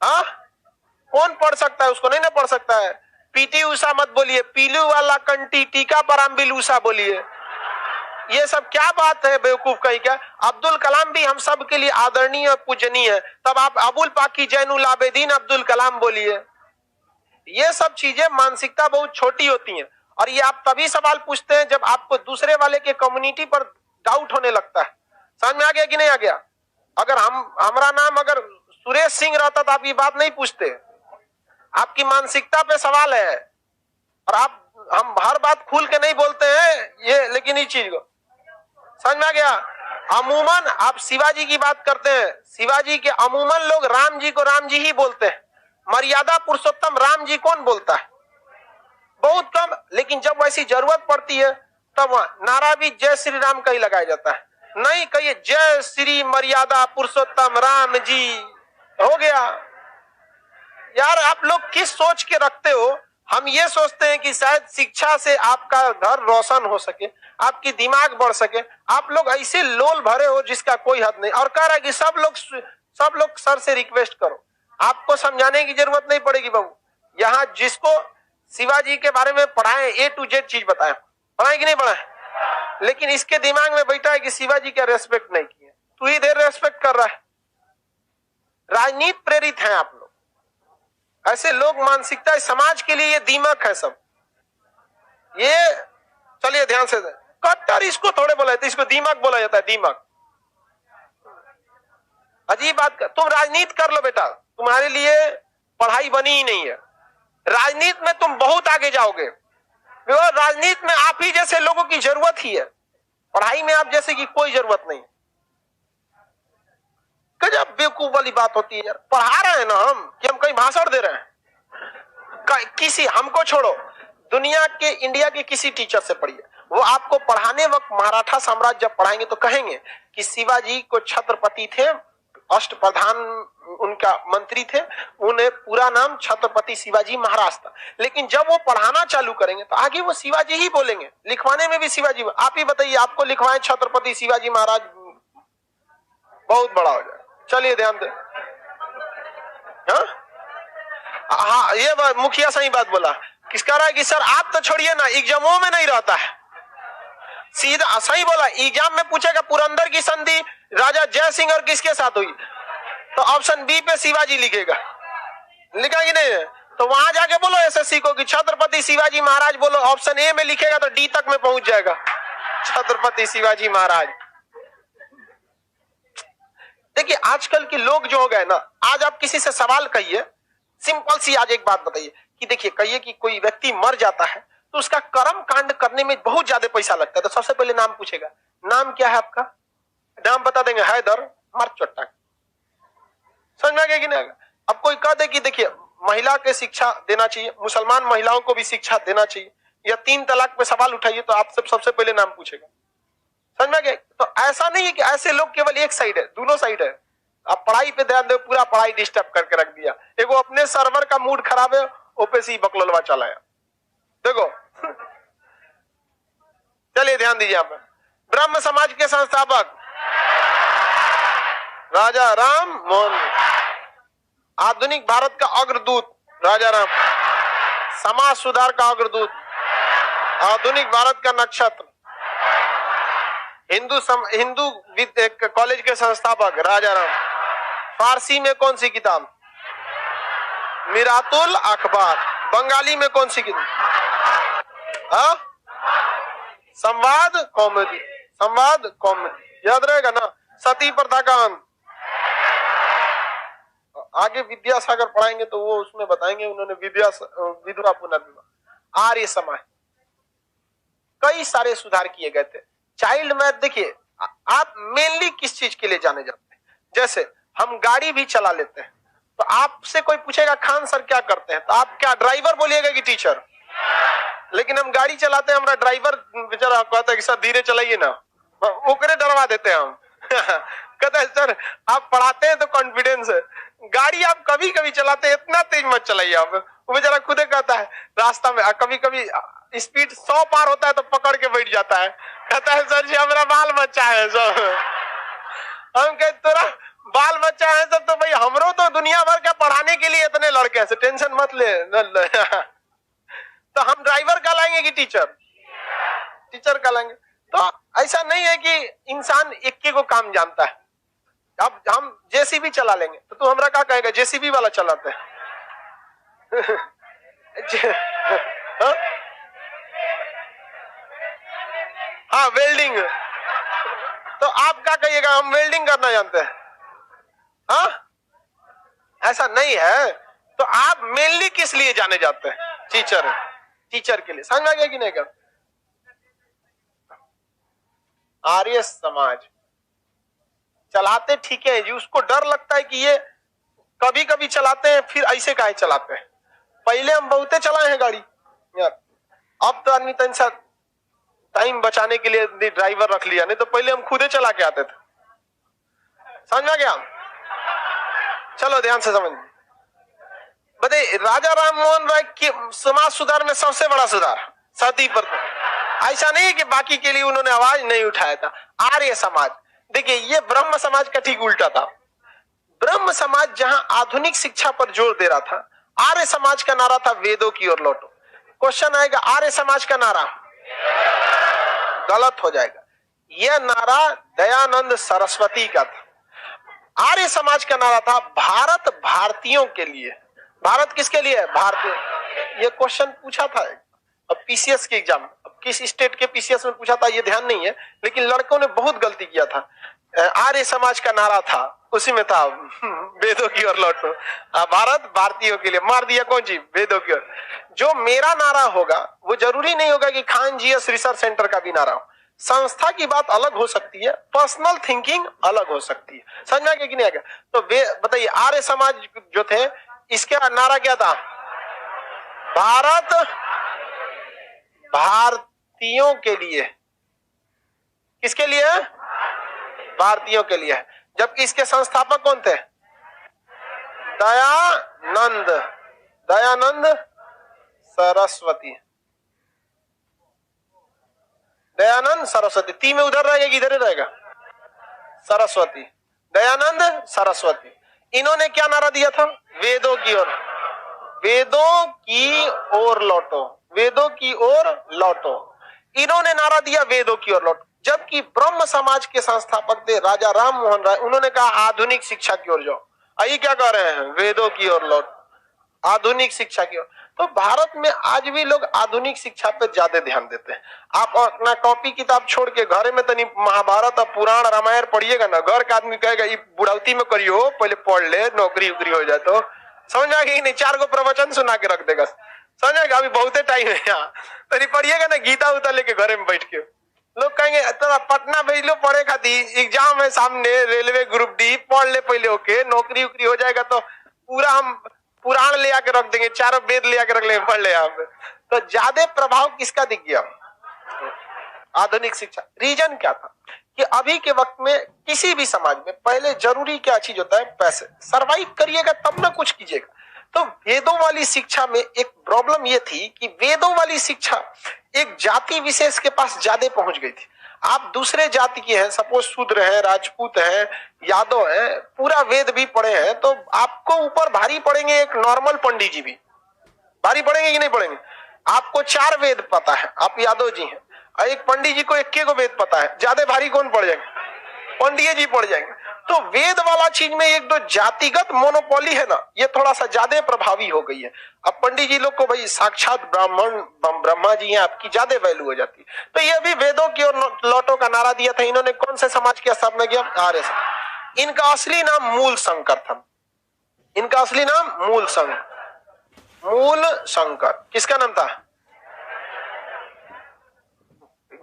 हाँ, कौन पढ़ सकता है उसको? नहीं ना पढ़ सकता है। पीटी उषा मत बोलिए, पीलू वाला कंटी टीका पर अम्बिल उषा बोलिए। ये सब क्या बात है बेवकूफ कहीं क्या? अब्दुल कलाम भी हम सब के लिए आदरणीय और पूजनीय है, तब आप अबुल पाकी जैनुल आबेदीन अब्दुल कलाम बोलिए। ये सब चीजें मानसिकता बहुत छोटी होती हैं, और ये आप तभी सवाल पूछते हैं जब आपको दूसरे वाले के कम्युनिटी पर डाउट होने लगता है। समझ में आ गया कि नहीं आ गया? अगर हमारा नाम अगर सुरेश सिंह रहता तो आप ये बात नहीं पूछते। आपकी मानसिकता पे सवाल है, और हम हर बात खुल के नहीं बोलते हैं ये, लेकिन इस चीज को समझ में आ गया। अमूमन आप शिवाजी की बात करते हैं, शिवाजी के अमूमन लोग राम जी को राम जी ही बोलते हैं। मर्यादा पुरुषोत्तम राम जी कौन बोलता है? बहुत कम। लेकिन जब वैसी जरूरत पड़ती है तब नारा भी जय श्री राम का ही लगाया जाता है। नहीं कहिए जय श्री मर्यादा पुरुषोत्तम राम जी, हो गया। यार आप लोग किस सोच के रखते हो? हम ये सोचते हैं कि शायद शिक्षा से आपका घर रोशन हो सके, आपकी दिमाग बढ़ सके। आप लोग ऐसे लोल भरे हो जिसका कोई हद नहीं, और कह रहा है कि सब लोग सर से रिक्वेस्ट करो। आपको समझाने की जरूरत नहीं पड़ेगी बाबू। यहाँ जिसको शिवाजी के बारे में पढ़ाएं, ए टू जेड चीज बताएं, पढ़ाएं कि नहीं पढ़ाएं, लेकिन इसके दिमाग में बैठा है कि शिवाजी का रेस्पेक्ट नहीं किया। तू ही देर रेस्पेक्ट कर रहा है। राजनीति प्रेरित हैं आप लोग, ऐसे लोग मानसिकता समाज के लिए ये दीमक है सब। ये चलिए ध्यान से, कट्टर इसको थोड़े बोला जाता है, इसको दीमक बोला जाता है, दीमक। अजीब बात कर, तुम राजनीति कर लो बेटा, तुम्हारे लिए पढ़ाई बनी ही नहीं है। राजनीति में तुम बहुत आगे जाओगे, राजनीति में आप ही जैसे लोगों की जरूरत ही है, पढ़ाई में आप जैसे की कोई जरूरत नहीं। गजब बेवकूफ वाली बात होती है यार। पढ़ा रहे हैं ना हम, कि हम कहीं भाषण दे रहे हैं? किसी, हमको छोड़ो, दुनिया के इंडिया के किसी टीचर से पढ़िए, वो आपको पढ़ाने वक्त मराठा साम्राज्य जब पढ़ाएंगे तो कहेंगे कि शिवाजी को छत्रपति थे, अष्टप्रधान उनका मंत्री थे, उन्हें पूरा नाम छत्रपति शिवाजी महाराज था। लेकिन जब वो पढ़ाना चालू करेंगे तो आगे वो शिवाजी ही बोलेंगे, लिखवाने में भी शिवाजी। आप ही बताइए, आपको लिखवाएं छत्रपति शिवाजी महाराज, बहुत बड़ा हो जाए। चलिए ध्यान दे। हाँ, ये मुखिया सही बात बोला। किसका रहा है कि सर आप तो छोड़िए ना, एग्जामों में नहीं रहता है। सीधा सही बोला, एग्जाम में पूछेगा पुरंदर की संधि राजा जय सिंह और किसके साथ हुई, तो ऑप्शन बी पे शिवाजी लिखेगा, लिखा कि नहीं? तो वहां जाके बोलो एसएससी को कि छत्रपति शिवाजी महाराज बोलो, ऑप्शन ए में लिखेगा तो डी तक में पहुंच जाएगा, छत्रपति शिवाजी महाराज। देखिए आजकल के लोग जो हो गए ना, आज आप किसी से सवाल कहिए, सिंपल सी आज एक बात बताइए कि देखिए, कहिए कि कोई व्यक्ति मर जाता है तो उसका कर्म कांड करने में बहुत ज्यादा पैसा लगता है, तो सबसे पहले नाम पूछेगा, नाम क्या है आपका? नाम बता देंगे, हैदर मर चट्टा। समझ में आ गया कि नहीं? अब कोई कह दे कि देखिए महिला के शिक्षा देना चाहिए, मुसलमान महिलाओं को भी शिक्षा देना चाहिए, या 3 तलाक पे सवाल उठाइए, तो आप सबसे पहले नाम पूछेगा। समझ में आ गया? तो ऐसा नहीं है कि ऐसे लोग केवल एक साइड है, दोनों साइड है। आप पढ़ाई पे ध्यान दो, पूरा पढ़ाई डिस्टर्ब करके रख दिया। एगो अपने सर्वर का मूड खराब है, ओपीसी बकलोलवा चलाया। देखो चलिए ध्यान दीजिए। यहाँ पे ब्रह्म समाज के संस्थापक राजा राम मोहन, आधुनिक भारत का अग्रदूत राजा राम, समाज सुधार का अग्रदूत, आधुनिक भारत का नक्षत्र, हिंदू कॉलेज के संस्थापक राजा राम। फारसी में कौन सी किताब? मिरातुल अखबार। बंगाली में कौन सी किताब? संवाद कौमुदी। संवाद कौमुदी याद रहेगा ना? सती प्रथा का अंत। आगे विद्यासागर पढ़ाएंगे तो वो उसमें बताएंगे, उन्होंने विधवा पुनर्विवाह, आर्य समाज, कई सारे सुधार किए गए थे। चाइल्ड मैथ देखिए, आप मेनली किस चीज के लिए जाने जाते हैं? जैसे हम गाड़ी भी चला लेते हैं, तो आपसे कोई पूछेगा खान सर क्या करते हैं, तो आप क्या ड्राइवर बोलिएगा कि टीचर? लेकिन हम गाड़ी चलाते हैं, हमारा ड्राइवर बेचारा कहता है कि सर धीरे चलाइए ना, ओकरे डरवा देते हैं हम। कहता है सर आप पढ़ाते हैं तो कॉन्फिडेंस है, गाड़ी आप कभी कभी चलाते हैं, इतना तेज मत चलाइए आप। वो बेचारा खुदे कहता है रास्ता में कभी कभी स्पीड 100 पार होता है तो पकड़ के बैठ जाता है, कहता है सर जी हमारा बाल बच्चा है सब। हम कहते तोरा बाल बच्चा है सब, तो भाई हमरो तो दुनिया भर का पढ़ाने के लिए इतने लड़के हैं, टेंशन मत ले। तो हम ड्राइवर कहलाएंगे कि टीचर? टीचर कहलाएंगे। तो ऐसा नहीं है कि इंसान एक को काम जानता है। अब हम जेसीबी चला लेंगे तो तू हमरा क्या कहेगा, जेसीबी वाला चलाते हैं। हाँ वेल्डिंग, तो आप क्या कहिएगा, हम वेल्डिंग करना जानते हैं? हाँ ऐसा नहीं है। तो आप मेनली किस लिए जाने जाते हैं? टीचर, टीचर के लिए। समझ में आ गया कि नहीं? क्या आर्य समाज चलाते ठीक है जी, उसको डर लगता है कि ये कभी कभी चलाते हैं, फिर ऐसे काहे चलाते हैं। पहले हम बहुते चलाए हैं गाड़ी यार, अब तो आदमी तन सा टाइम बचाने के लिए ड्राइवर रख लिया, नहीं तो पहले हम खुदे चला के आते थे। समझ में गया? चलो ध्यान से समझ बताइए, राजा राम मोहन राय के समाज सुधार में सबसे बड़ा सुधार सती प्रथा। ऐसा नहीं है कि बाकी के लिए उन्होंने आवाज नहीं उठाया था। आर्य समाज, देखिए ये ब्रह्म समाज का ठीक उल्टा था। ब्रह्म समाज जहां आधुनिक शिक्षा पर जोर दे रहा था, आर्य समाज का नारा था वेदों की ओर लौटो। क्वेश्चन आएगा, आर्य समाज का नारा गलत हो जाएगा। यह नारा दयानंद सरस्वती का था। आर्य समाज का नारा था भारत भारतीयों के लिए। भारत किसके लिए है? भारतीय। ये क्वेश्चन पूछा था अब पीसीएस के एग्जाम, अब किस स्टेट के पीसीएस में पूछा था ये ध्यान नहीं है, लेकिन लड़कों ने बहुत गलती किया था। आर्य समाज का नारा था, उसी में था वेदों की ओर लौटो, भारत भारतीयों के लिए। मार दिया कौन सी? वेदों की ओर। जो मेरा नारा होगा वो जरूरी नहीं होगा कि खान जीएस रिसर्च सेंटर का भी नारा हो। संस्था की बात अलग हो सकती है, पर्सनल थिंकिंग अलग हो सकती है। समझ में आ गया कि नहीं आ गया? तो वे बताइए, आर्य समाज जो थे इसका नारा क्या था? भारत भारतीयों के लिए। किसके लिए? भारतीयों के लिए। जबकि इसके संस्थापक कौन थे? दयानंद, दयानंद सरस्वती। दयानंद सरस्वती, ती में उधर रहेगा कि इधर ही रहेगा? सरस्वती, दयानंद सरस्वती। इन्होंने क्या नारा दिया था? वेदों की ओर, वेदों की ओर लौटो, वेदों की ओर लौटो। इन्होंने नारा दिया वेदों की ओर लौटो। जबकि ब्रह्म समाज के संस्थापक थे राजा राम मोहन राय, उन्होंने कहा आधुनिक शिक्षा की ओर जाओ। आई क्या कह रहे हैं? वेदों की ओर लौटो, आधुनिक शिक्षा की ओर। तो भारत में आज भी लोग आधुनिक शिक्षा पे ज्यादा ध्यान देते हैं। आप अपना कॉपी किताब छोड़ के घरे में तनी महाभारत और पुराण रामायण पढ़िएगा ना, घर का आदमी कहेगा ये बुढ़ौती में करियो, पहले पढ़ ले, नौकरी उकरी हो जाए तो। समझ आ गई नहीं? 4 गो प्रवचन सुना के रख देगा। समझ आ गया? अभी बहुते टाइम है यहाँ, तनी पढ़िएगा ना गीता उता लेके घरे में बैठ के। लोग कहेंगे तो पटना भेज लो पढ़े खातिर, एग्जाम है सामने, रेलवे ग्रुप डी, पढ़ ले पहले, ओके नौकरी उकरी हो जाएगा तो पूरा हम पुराण ले आके रख देंगे, 4 वेद ले आके रख लेंगे, पढ़ ले यहाँ पे। तो ज्यादा प्रभाव किसका दिख गया? आधुनिक शिक्षा। रीजन क्या था कि अभी के वक्त में किसी भी समाज में पहले जरूरी क्या चीज होता है? पैसे। सरवाइव करिएगा तब ना कुछ कीजिएगा। तो वेदों वाली शिक्षा में एक प्रॉब्लम ये थी कि वेदों वाली शिक्षा एक जाति विशेष के पास ज्यादा पहुंच गई थी। आप दूसरे जाति के हैं, सपोज शूद्र है, राजपूत है, यादव है, पूरा वेद भी पढ़े हैं, तो आपको ऊपर भारी पड़ेंगे एक नॉर्मल पंडित जी भी। भारी पड़ेंगे कि नहीं पड़ेंगे? आपको 4 वेद पता है, आप यादव जी हैं, और एक पंडित जी को 1 को वेद पता है, ज्यादा भारी कौन पड़ जाएंगे? पंडित जी पड़ जाएंगे। तो वेद वाला चीज में एक दो जातिगत मोनोपोली है ना, ये थोड़ा सा ज्यादा प्रभावी हो गई है। अब पंडित जी लोग को भाई साक्षात ब्राह्मण ब्रह्मा जी हैं, आपकी ज्यादा वैल्यू हो जाती है। तो ये भी वेदों की ओर लौटो का नारा दिया था। इन्होंने कौन से समाज की स्थापना किया? आर्य समाज। इनका असली नाम मूल शंकर था। इनका असली नाम मूल शंकर। मूल शंकर किसका नाम था?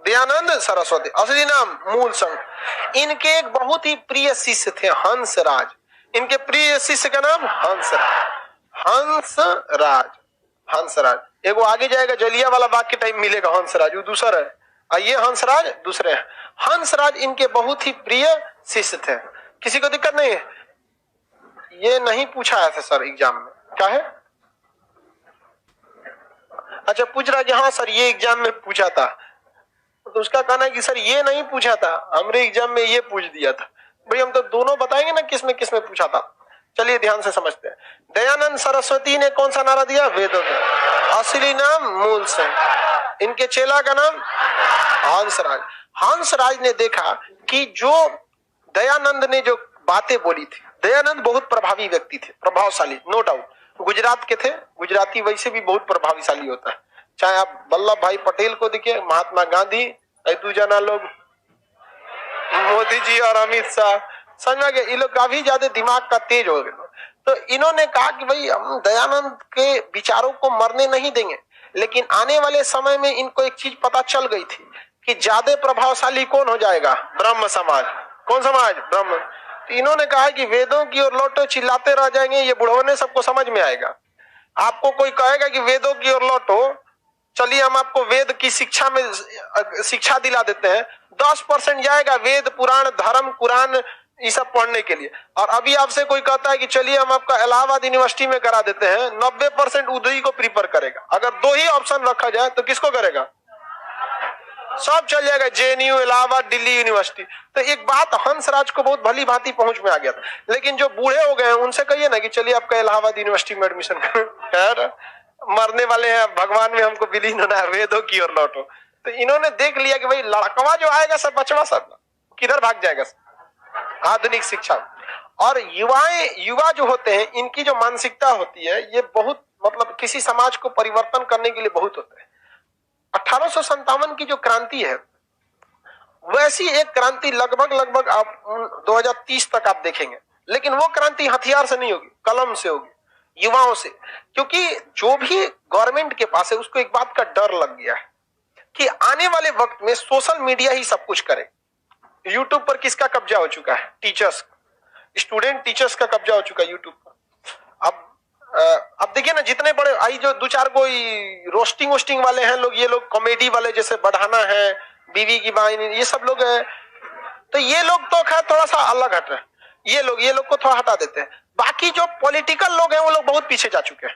दयानंद सरस्वती, असली नाम मूल संघ। इनके एक बहुत ही प्रिय शिष्य थे हंसराज। इनके प्रिय शिष्य का नाम हंसराज। हंसराज, हंसराज। एक वो आगे जाएगा जलियांवाला बाग के टाइम मिलेगा हंसराज, वो दूसरा है, और ये हंसराज दूसरे हैं। हंसराज इनके बहुत ही प्रिय शिष्य थे। किसी को दिक्कत नहीं है? ये नहीं पूछा है सर एग्जाम में, क्या है? अच्छा, पूछ रहा है कि हाँ सर ये एग्जाम में पूछा था, तो उसका कहना है कि सर ये नहीं पूछा था, हमरे एग्जाम में ये पूछ दिया था। भाई हम तो दोनों बताएंगे ना किस में पूछा था। चलिए ध्यान से समझते हैं। दयानंद सरस्वती ने कौन सा नारा दिया? वेदों का। असली नाम मूल सिंह। इनके चेला का नाम हंसराज। हंसराज ने देखा कि जो दयानंद ने जो बातें बोली थी, दयानंद बहुत प्रभावी व्यक्ति थे, प्रभावशाली, नो डाउट। गुजरात के थे, गुजराती वैसे भी बहुत प्रभावशाली होता है। चाहे आप वल्लभ भाई पटेल को देखिए, महात्मा गांधी, दूजना लोग, मोदी जी और अमित शाह, समझ में गए, ये लोग काफी ज्यादा दिमाग का तेज हो गए। तो इन्होंने कहा कि भाई हम दयानंद के विचारों को मरने नहीं देंगे, लेकिन आने वाले समय में इनको एक चीज पता चल गई थी कि ज्यादा प्रभावशाली कौन हो जाएगा? ब्रह्म समाज। कौन समाज? ब्रह्म। तो इन्होंने कहा कि वेदों की ओर लौटो, चिल्लाते रह जाएंगे, ये बुढ़वने सबको समझ में आएगा। आपको कोई कहेगा कि वेदों की ओर लौटो, चलिए हम आपको वेद की शिक्षा में शिक्षा दिला देते हैं, 10% जाएगा वेद पुराण धर्म कुरान ये सब पढ़ने के लिए। और अभी आपसे कोई कहता है कि चलिए हम आपका इलाहाबाद यूनिवर्सिटी में करा देते हैं, 90% उधर को प्रीफर करेगा। अगर दो ही ऑप्शन रखा जाए तो किसको करेगा? सब चल जाएगा, जेएनयू, इलाहाबाद, दिल्ली यूनिवर्सिटी। तो एक बात हंसराज को बहुत भली भांति पहुंच में आ गया था। लेकिन जो बूढ़े हो गए हैं उनसे कहिए ना कि चलिए आपका इलाहाबाद यूनिवर्सिटी में एडमिशन करो, मरने वाले हैं, भगवान में हमको विलीन होना है, वेदों की ओर लौटो। तो इन्होंने देख लिया कि भाई लड़कवा जो आएगा सब बचवा सब किधर भाग जाएगा? आधुनिक शिक्षा। और युवा जो होते हैं, इनकी जो मानसिकता होती है ये बहुत मतलब किसी समाज को परिवर्तन करने के लिए बहुत होता है। 1857 की जो क्रांति है वैसी एक क्रांति लगभग आप 2030 तक आप देखेंगे, लेकिन वो क्रांति हथियार से नहीं होगी, कलम से होगी, युवाओं से। क्योंकि जो भी गवर्नमेंट के पास है उसको एक बात का डर लग गया है कि आने वाले वक्त में सोशल मीडिया ही सब कुछ करे। यूट्यूब पर किसका कब्जा हो चुका है? टीचर्स, स्टूडेंट टीचर्स का कब्जा हो चुका है यूट्यूब पर। अब देखिए ना, जितने बड़े आई जो दो चार कोई रोस्टिंग वोस्टिंग वाले हैं लोग, ये लोग कॉमेडी वाले जैसे बढ़ाना है, बीवी की बाइन, ये सब लोग है, तो ये लोग तो खैर थोड़ा सा अलग हट रहे हैं। ये लोग को थोड़ा हटा देते हैं। बाकी जो पॉलिटिकल लोग हैं वो लोग बहुत पीछे जा चुके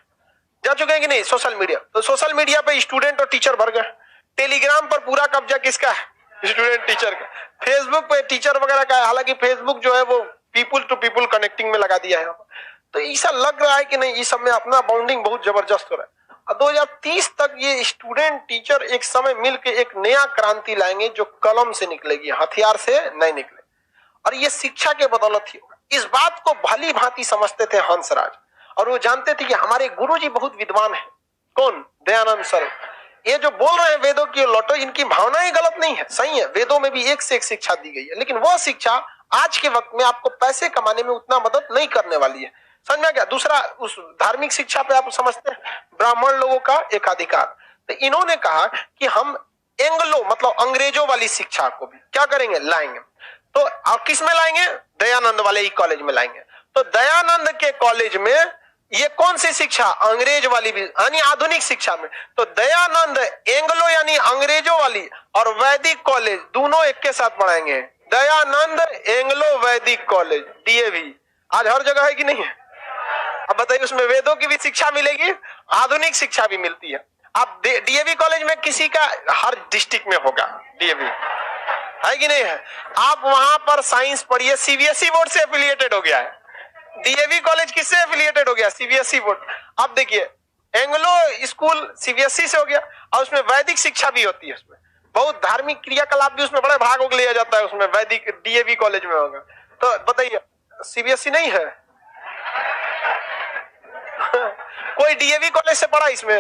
हैं कि नहीं? सोशल मीडिया, तो सोशल मीडिया पे स्टूडेंट और टीचर भर गए। टेलीग्राम पर पूरा कब्जा किसका है? स्टूडेंट टीचर का। फेसबुक पे टीचर वगैरह का है, हालांकि फेसबुक जो है वो पीपुल टू पीपुल कनेक्टिंग में लगा दिया है। तो ऐसा लग रहा है कि नहीं, इस सब में अपना बॉन्डिंग बहुत जबरदस्त हो रहा है। और 2030 तक ये स्टूडेंट टीचर एक समय मिलकर एक नया क्रांति लाएंगे जो कलम से निकलेगी, हथियार से नहीं निकले, और ये शिक्षा के बदौलत ही होगा। इस बात को भली भांति समझते थे हंसराज, और वो जानते थे कि हमारे गुरुजी बहुत विद्वान हैं। कौन? दयानंद सर। ये जो बोल रहे हैं वेदों की लौटो, इनकी भावनाएं गलत नहीं है, सही है। वेदों में भी एक से एक शिक्षा दी गई है, लेकिन वो शिक्षा आज के वक्त में आपको पैसे कमाने में उतना मदद नहीं करने वाली है। समझ में आ गया? दूसरा, उस धार्मिक शिक्षा पे आप समझते हैं ब्राह्मण लोगों का एकाधिकार। तो इन्होंने कहा कि हम एंग्लो मतलब अंग्रेजों वाली शिक्षा को भी क्या करेंगे? लाएंगे। तो आप किस में लाएंगे? दयानंद वाले ही कॉलेज में लाएंगे। तो दयानंद के कॉलेज में ये कौन सी शिक्षा? अंग्रेज वाली भी, यानी आधुनिक शिक्षा में। तो दयानंद एंग्लो यानी अंग्रेजों वाली और वैदिक कॉलेज दोनों एक के साथ पढ़ाएंगे। दयानंद एंग्लो वैदिक कॉलेज, डीएवी आज हर जगह है कि नहीं है? अब बताइए, उसमें वेदों की भी शिक्षा मिलेगी, आधुनिक शिक्षा भी मिलती है। अब डीएवी कॉलेज में किसी का हर डिस्ट्रिक्ट में होगा डीएवी, है कि नहीं है? आप वहां पर साइंस पढ़िए, सीबीएसई बोर्ड से एफिलिएटेड हो गया है। डीएवी कॉलेज किससे एफिलिएटेड हो गया? CBSE board. अब देखिए, एंग्लो स्कूल सीबीएसई से हो गया, और उसमें वैदिक शिक्षा भी होती है, उसमें बहुत धार्मिक क्रियाकलाप भी उसमें बड़े भाग लिया जाता है, उसमें वैदिक डीएवी कॉलेज में होगा। तो बताइए, सीबीएसई नहीं है? कोई डीएवी कॉलेज से पढ़ा इसमें?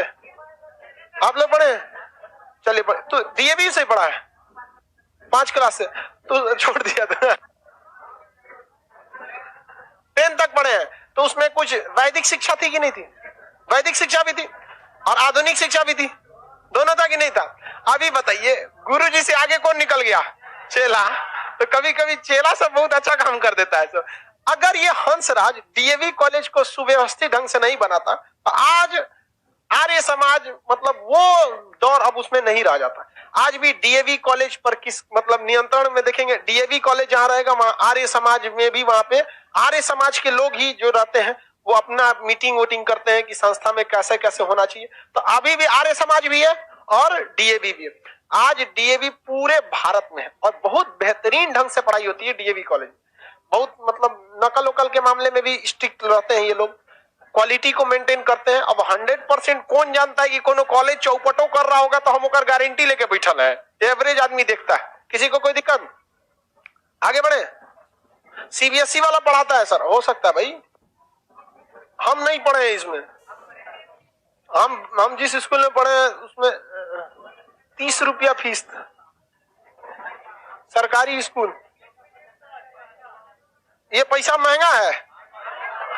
आप लोग पढ़े? चलिए पढ़े। तो डीएवी से पढ़ा है 5 क्लास से, तो छोड़ दिया था। 10 तक पढ़े हैं, तो उसमें कुछ वैदिक शिक्षा थी कि नहीं थी? वैदिक शिक्षा भी थी और आधुनिक शिक्षा भी थी, दोनों था कि नहीं था? अभी बताइए, गुरु जी से आगे कौन निकल गया? चेला। तो कभी कभी चेला सब बहुत अच्छा काम कर देता है। तो अगर ये हंसराज डीएवी कॉलेज को सुव्यवस्थित ढंग से नहीं बनाता तो आज आर्य समाज मतलब वो दौर अब उसमें नहीं रह जाता। आज भी डीएवी कॉलेज पर किस मतलब नियंत्रण में देखेंगे, डीएवी कॉलेज जहां रहेगा वहां आर्य समाज में भी, वहां पे आर्य समाज के लोग ही जो रहते हैं वो अपना मीटिंग वोटिंग करते हैं कि संस्था में कैसे कैसे होना चाहिए। तो अभी भी आर्य समाज भी है और डीएवी भी है। आज डीएवी पूरे भारत में है और बहुत बेहतरीन ढंग से पढ़ाई होती है डीएवी कॉलेज। बहुत मतलब नकल उकल के मामले में भी स्ट्रिक्ट रहते हैं ये लोग, क्वालिटी को मेंटेन करते हैं। अब 100% कौन जानता है कि कोनो कॉलेज चौपटों कर रहा होगा तो हम ओकर गारंटी लेके बैठल है। एवरेज आदमी देखता है, किसी को कोई दिक्कत? आगे बढ़े। सीबीएसई वाला पढ़ाता है सर, हो सकता है भाई, हम नहीं पढ़े इसमें। हम जिस स्कूल में पढ़े हैं उसमें 30 रुपया फीस था, सरकारी स्कूल। ये पैसा महंगा है,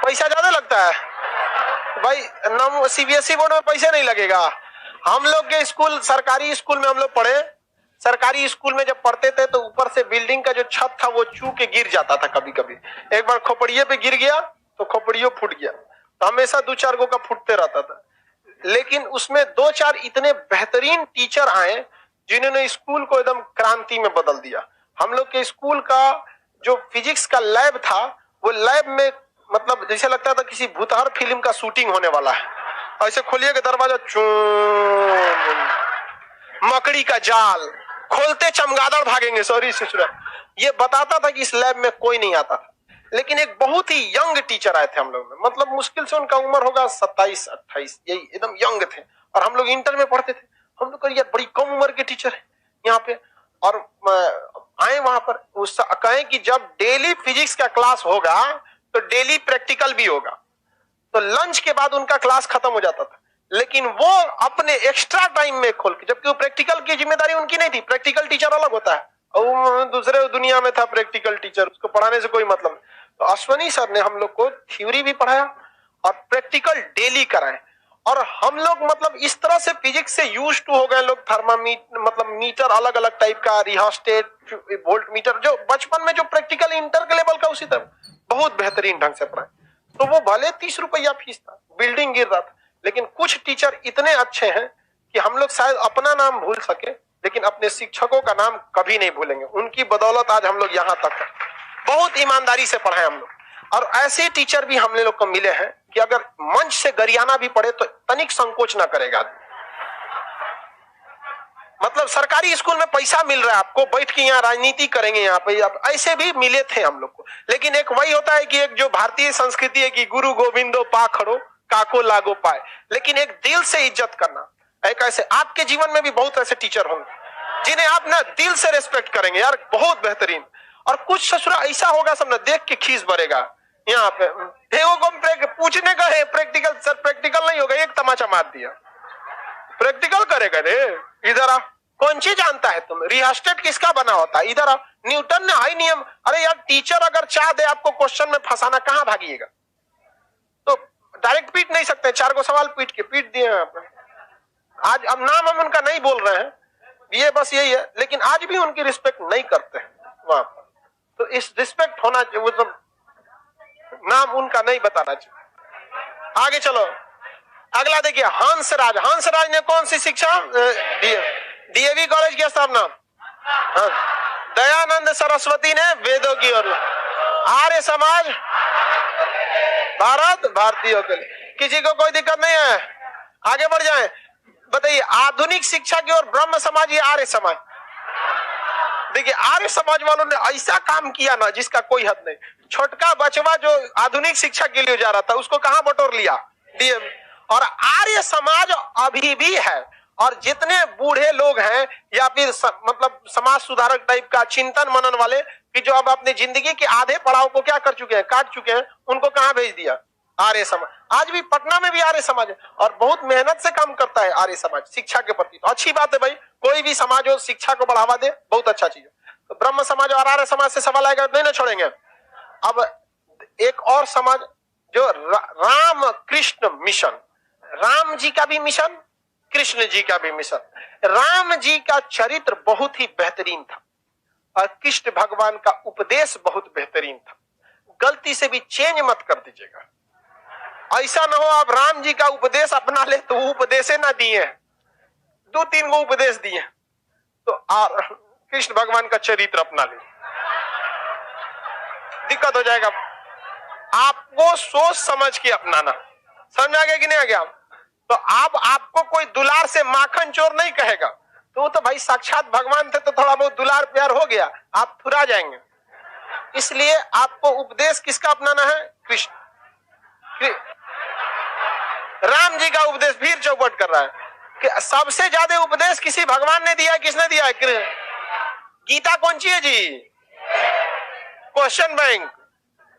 पैसा ज्यादा लगता है भाई। नम सीबीएसई बोर्ड में पैसे नहीं लगेगा। हम लोग के स्कूल सरकारी स्कूल में हम लोग पढ़े। सरकारी स्कूल में जब पढ़ते थे तो ऊपर से बिल्डिंग का जो छत था वो चू के गिर जाता था कभी कभी। एक बार खोपड़िए पे गिर गया तो खोपड़ियों फूट गया, तो हमेशा 2-4 गो का फूटते रहता था। लेकिन उसमें 2-4 इतने बेहतरीन टीचर आए जिन्होंने स्कूल को एकदम क्रांति में बदल दिया। हम लोग के स्कूल का जो फिजिक्स का लैब था वो लैब में मतलब जैसे लगता था किसी भूतहर फिल्म का शूटिंग होने वाला है। ऐसे खोलिए के दरवाजा, मकड़ी का जाल खोलते चमगादड़ भागेंगे, सॉरी ससुरा। ये बताता था कि इस लैब में कोई नहीं आता था। लेकिन एक बहुत ही यंग टीचर आए थे हम लोग में, मतलब मुश्किल से उनका उम्र होगा 27-28, यही एकदम यंग थे। और हम लोग इंटर में पढ़ते थे। हम लोग यार बड़ी कम उम्र के टीचर है यहाँ पे। और आए वहां पर उस कहें कि जब डेली फिजिक्स का क्लास होगा तो डेली प्रैक्टिकल भी होगा। तो लंच के बाद उनका क्लास खत्म हो जाता था, लेकिन वो अपने एक्स्ट्रा टाइम में खोल के, जबकि वो प्रैक्टिकल की जिम्मेदारी उनकी नहीं थी। प्रैक्टिकल टीचर अलग होता है और दूसरे दुनिया में था प्रैक्टिकल टीचर, उसको पढ़ाने से कोई मतलब नहीं। तो अश्वनी सर ने हम लोग को थ्योरी भी पढ़ाया और प्रैक्टिकल डेली कराए। और हम लोग मतलब इस तरह से फिजिक्स से यूज टू हो गए लोग, थर्मामीटर मतलब मीटर अलग अलग टाइप का, रिहास्टेट, वोल्ट मीटर, जो बचपन में जो प्रैक्टिकल इंटर के लेवल का उसी तरह बहुत बेहतरीन ढंग से पढ़ाए। तो वो भले 30 रुपया फीस था, बिल्डिंग गिर रहा था, लेकिन कुछ टीचर इतने अच्छे हैं कि हम लोग शायद अपना नाम भूल सके लेकिन अपने शिक्षकों का नाम कभी नहीं भूलेंगे। उनकी बदौलत आज हम लोग यहाँ तक है। बहुत ईमानदारी से पढ़े हम लोग। और ऐसे टीचर भी हम लोग को मिले हैं कि अगर मंच से गरियाना भी पड़े तो तनिक संकोच ना करेगा। मतलब सरकारी स्कूल में पैसा मिल रहा है आपको, बैठ के यहाँ राजनीति करेंगे यहाँ पे, आप ऐसे भी मिले थे हम लोग को। लेकिन एक वही होता है कि एक जो भारतीय संस्कृति है कि गुरु गोविंदो पा खड़ो काको लागो पाए, लेकिन एक दिल से इज्जत करना। एक ऐसे आपके जीवन में भी बहुत ऐसे टीचर होंगे जिन्हें आप ना दिल से रेस्पेक्ट करेंगे, यार बहुत बेहतरीन। और कुछ ससुरा ऐसा होगा सब ना देख के खीस भरेगा। यहाँ पे पूछने का है प्रैक्टिकल, सर प्रैक्टिकल नहीं होगा, एक तमाचा मार दिया, प्रैक्टिकल करेगा रे, इधर आ। कौन चीज जानता है तुम? रिहास्टेट किसका बना होता है? इधर आ। न्यूटन ने हाई नियम, अरे यार टीचर अगर चाह दे आपको क्वेश्चन में फंसाना, कहां भागिएगा? तो डायरेक्ट पीट नहीं सकते, 4 गो सवाल पीट दिए हैं आपने। आज अब नाम हम उनका नहीं बोल रहे हैं, ये बस यही है, लेकिन आज भी उनकी रिस्पेक्ट नहीं करते हैं वहां पर। तो इस रिस्पेक्ट होना चाहिए, वो तो नाम उनका नहीं बताना चाहिए। आगे चलो, अगला देखिए, हंसराज। हंसराज ने कौन सी शिक्षा? डीएवी कॉलेज की स्थापना। दयानंद सरस्वती ने वेदों की ओर। आर्य समाज भारत भारतीयों के लिए। किसी को कोई दिक्कत नहीं है? आगे बढ़ जाएं। बताइए, आधुनिक शिक्षा की ओर ब्रह्म समाज या आर्य समाज? देखिए, आर्य समाज वालों ने ऐसा काम किया ना जिसका कोई हद नहीं। छोटका बचवा जो आधुनिक शिक्षा के लिए जा रहा था उसको कहां बटोर लिया? डीएवी। और आर्य समाज अभी भी है। और जितने बूढ़े लोग हैं या फिर मतलब समाज सुधारक टाइप का चिंतन मनन वाले कि जो अब अपनी जिंदगी के आधे पड़ाव को क्या कर चुके हैं, काट चुके हैं, उनको कहां भेज दिया? आर्य समाज। आज भी पटना में भी आर्य समाज है और बहुत मेहनत से काम करता है आर्य समाज शिक्षा के प्रति। तो अच्छी बात है भाई, कोई भी समाज हो शिक्षा को बढ़ावा दे, बहुत अच्छा चीज है। तो ब्रह्म समाज और आर्य समाज से सवाल आएगा, नहीं ना छोड़ेंगे। अब एक और समाज जो राम कृष्ण मिशन, राम जी का भी मिशन कृष्ण जी का भी मिशन। राम जी का चरित्र बहुत ही बेहतरीन था और कृष्ण भगवान का उपदेश बहुत बेहतरीन था। गलती से भी चेंज मत कर दीजिएगा। ऐसा ना हो आप राम जी का उपदेश अपना ले तो वो उपदेश ना दिए, 2-3 गो उपदेश दिए, तो कृष्ण भगवान का चरित्र अपना ले, दिक्कत हो जाएगा। आपको सोच समझ के अपनाना। समझ आ गया कि नहीं आ गया? तो आपको कोई दुलार से माखन चोर नहीं कहेगा, तो वो तो भाई साक्षात भगवान थे, तो थोड़ा बहुत दुलार प्यार हो गया, आप थुरा जाएंगे। इसलिए आपको उपदेश किसका अपनाना है? कृष्ण, राम जी का उपदेश फिर चौपट कर रहा है कि सबसे ज्यादा उपदेश किसी भगवान ने दिया है। किसने दिया है? गीता कौन सी है जी? Question bank.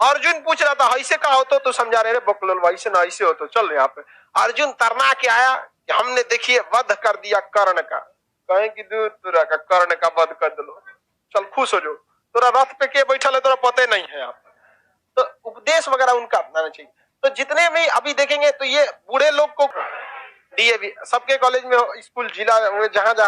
अर्जुन पूछ रहा था ऐसे का हो तो समझा रहे बकलोल भाई से ना ऐसे हो तो चल यहाँ पे। अर्जुन तरमा के आया कि हमने देखिए वध कर दिया कर्ण का। कहें कि दूर का कर्ण का वध कर दो, चल खुश हो जाओ, तोरा रथ पे के बैठा है तोरा पता नहीं है। आप तो उपदेश वगैरह उनका अपनाना चाहिए। तो जितने भी अभी देखेंगे तो ये बूढ़े लोग को डीएवी सबके कॉलेज में स्कूल जिला जहां जहां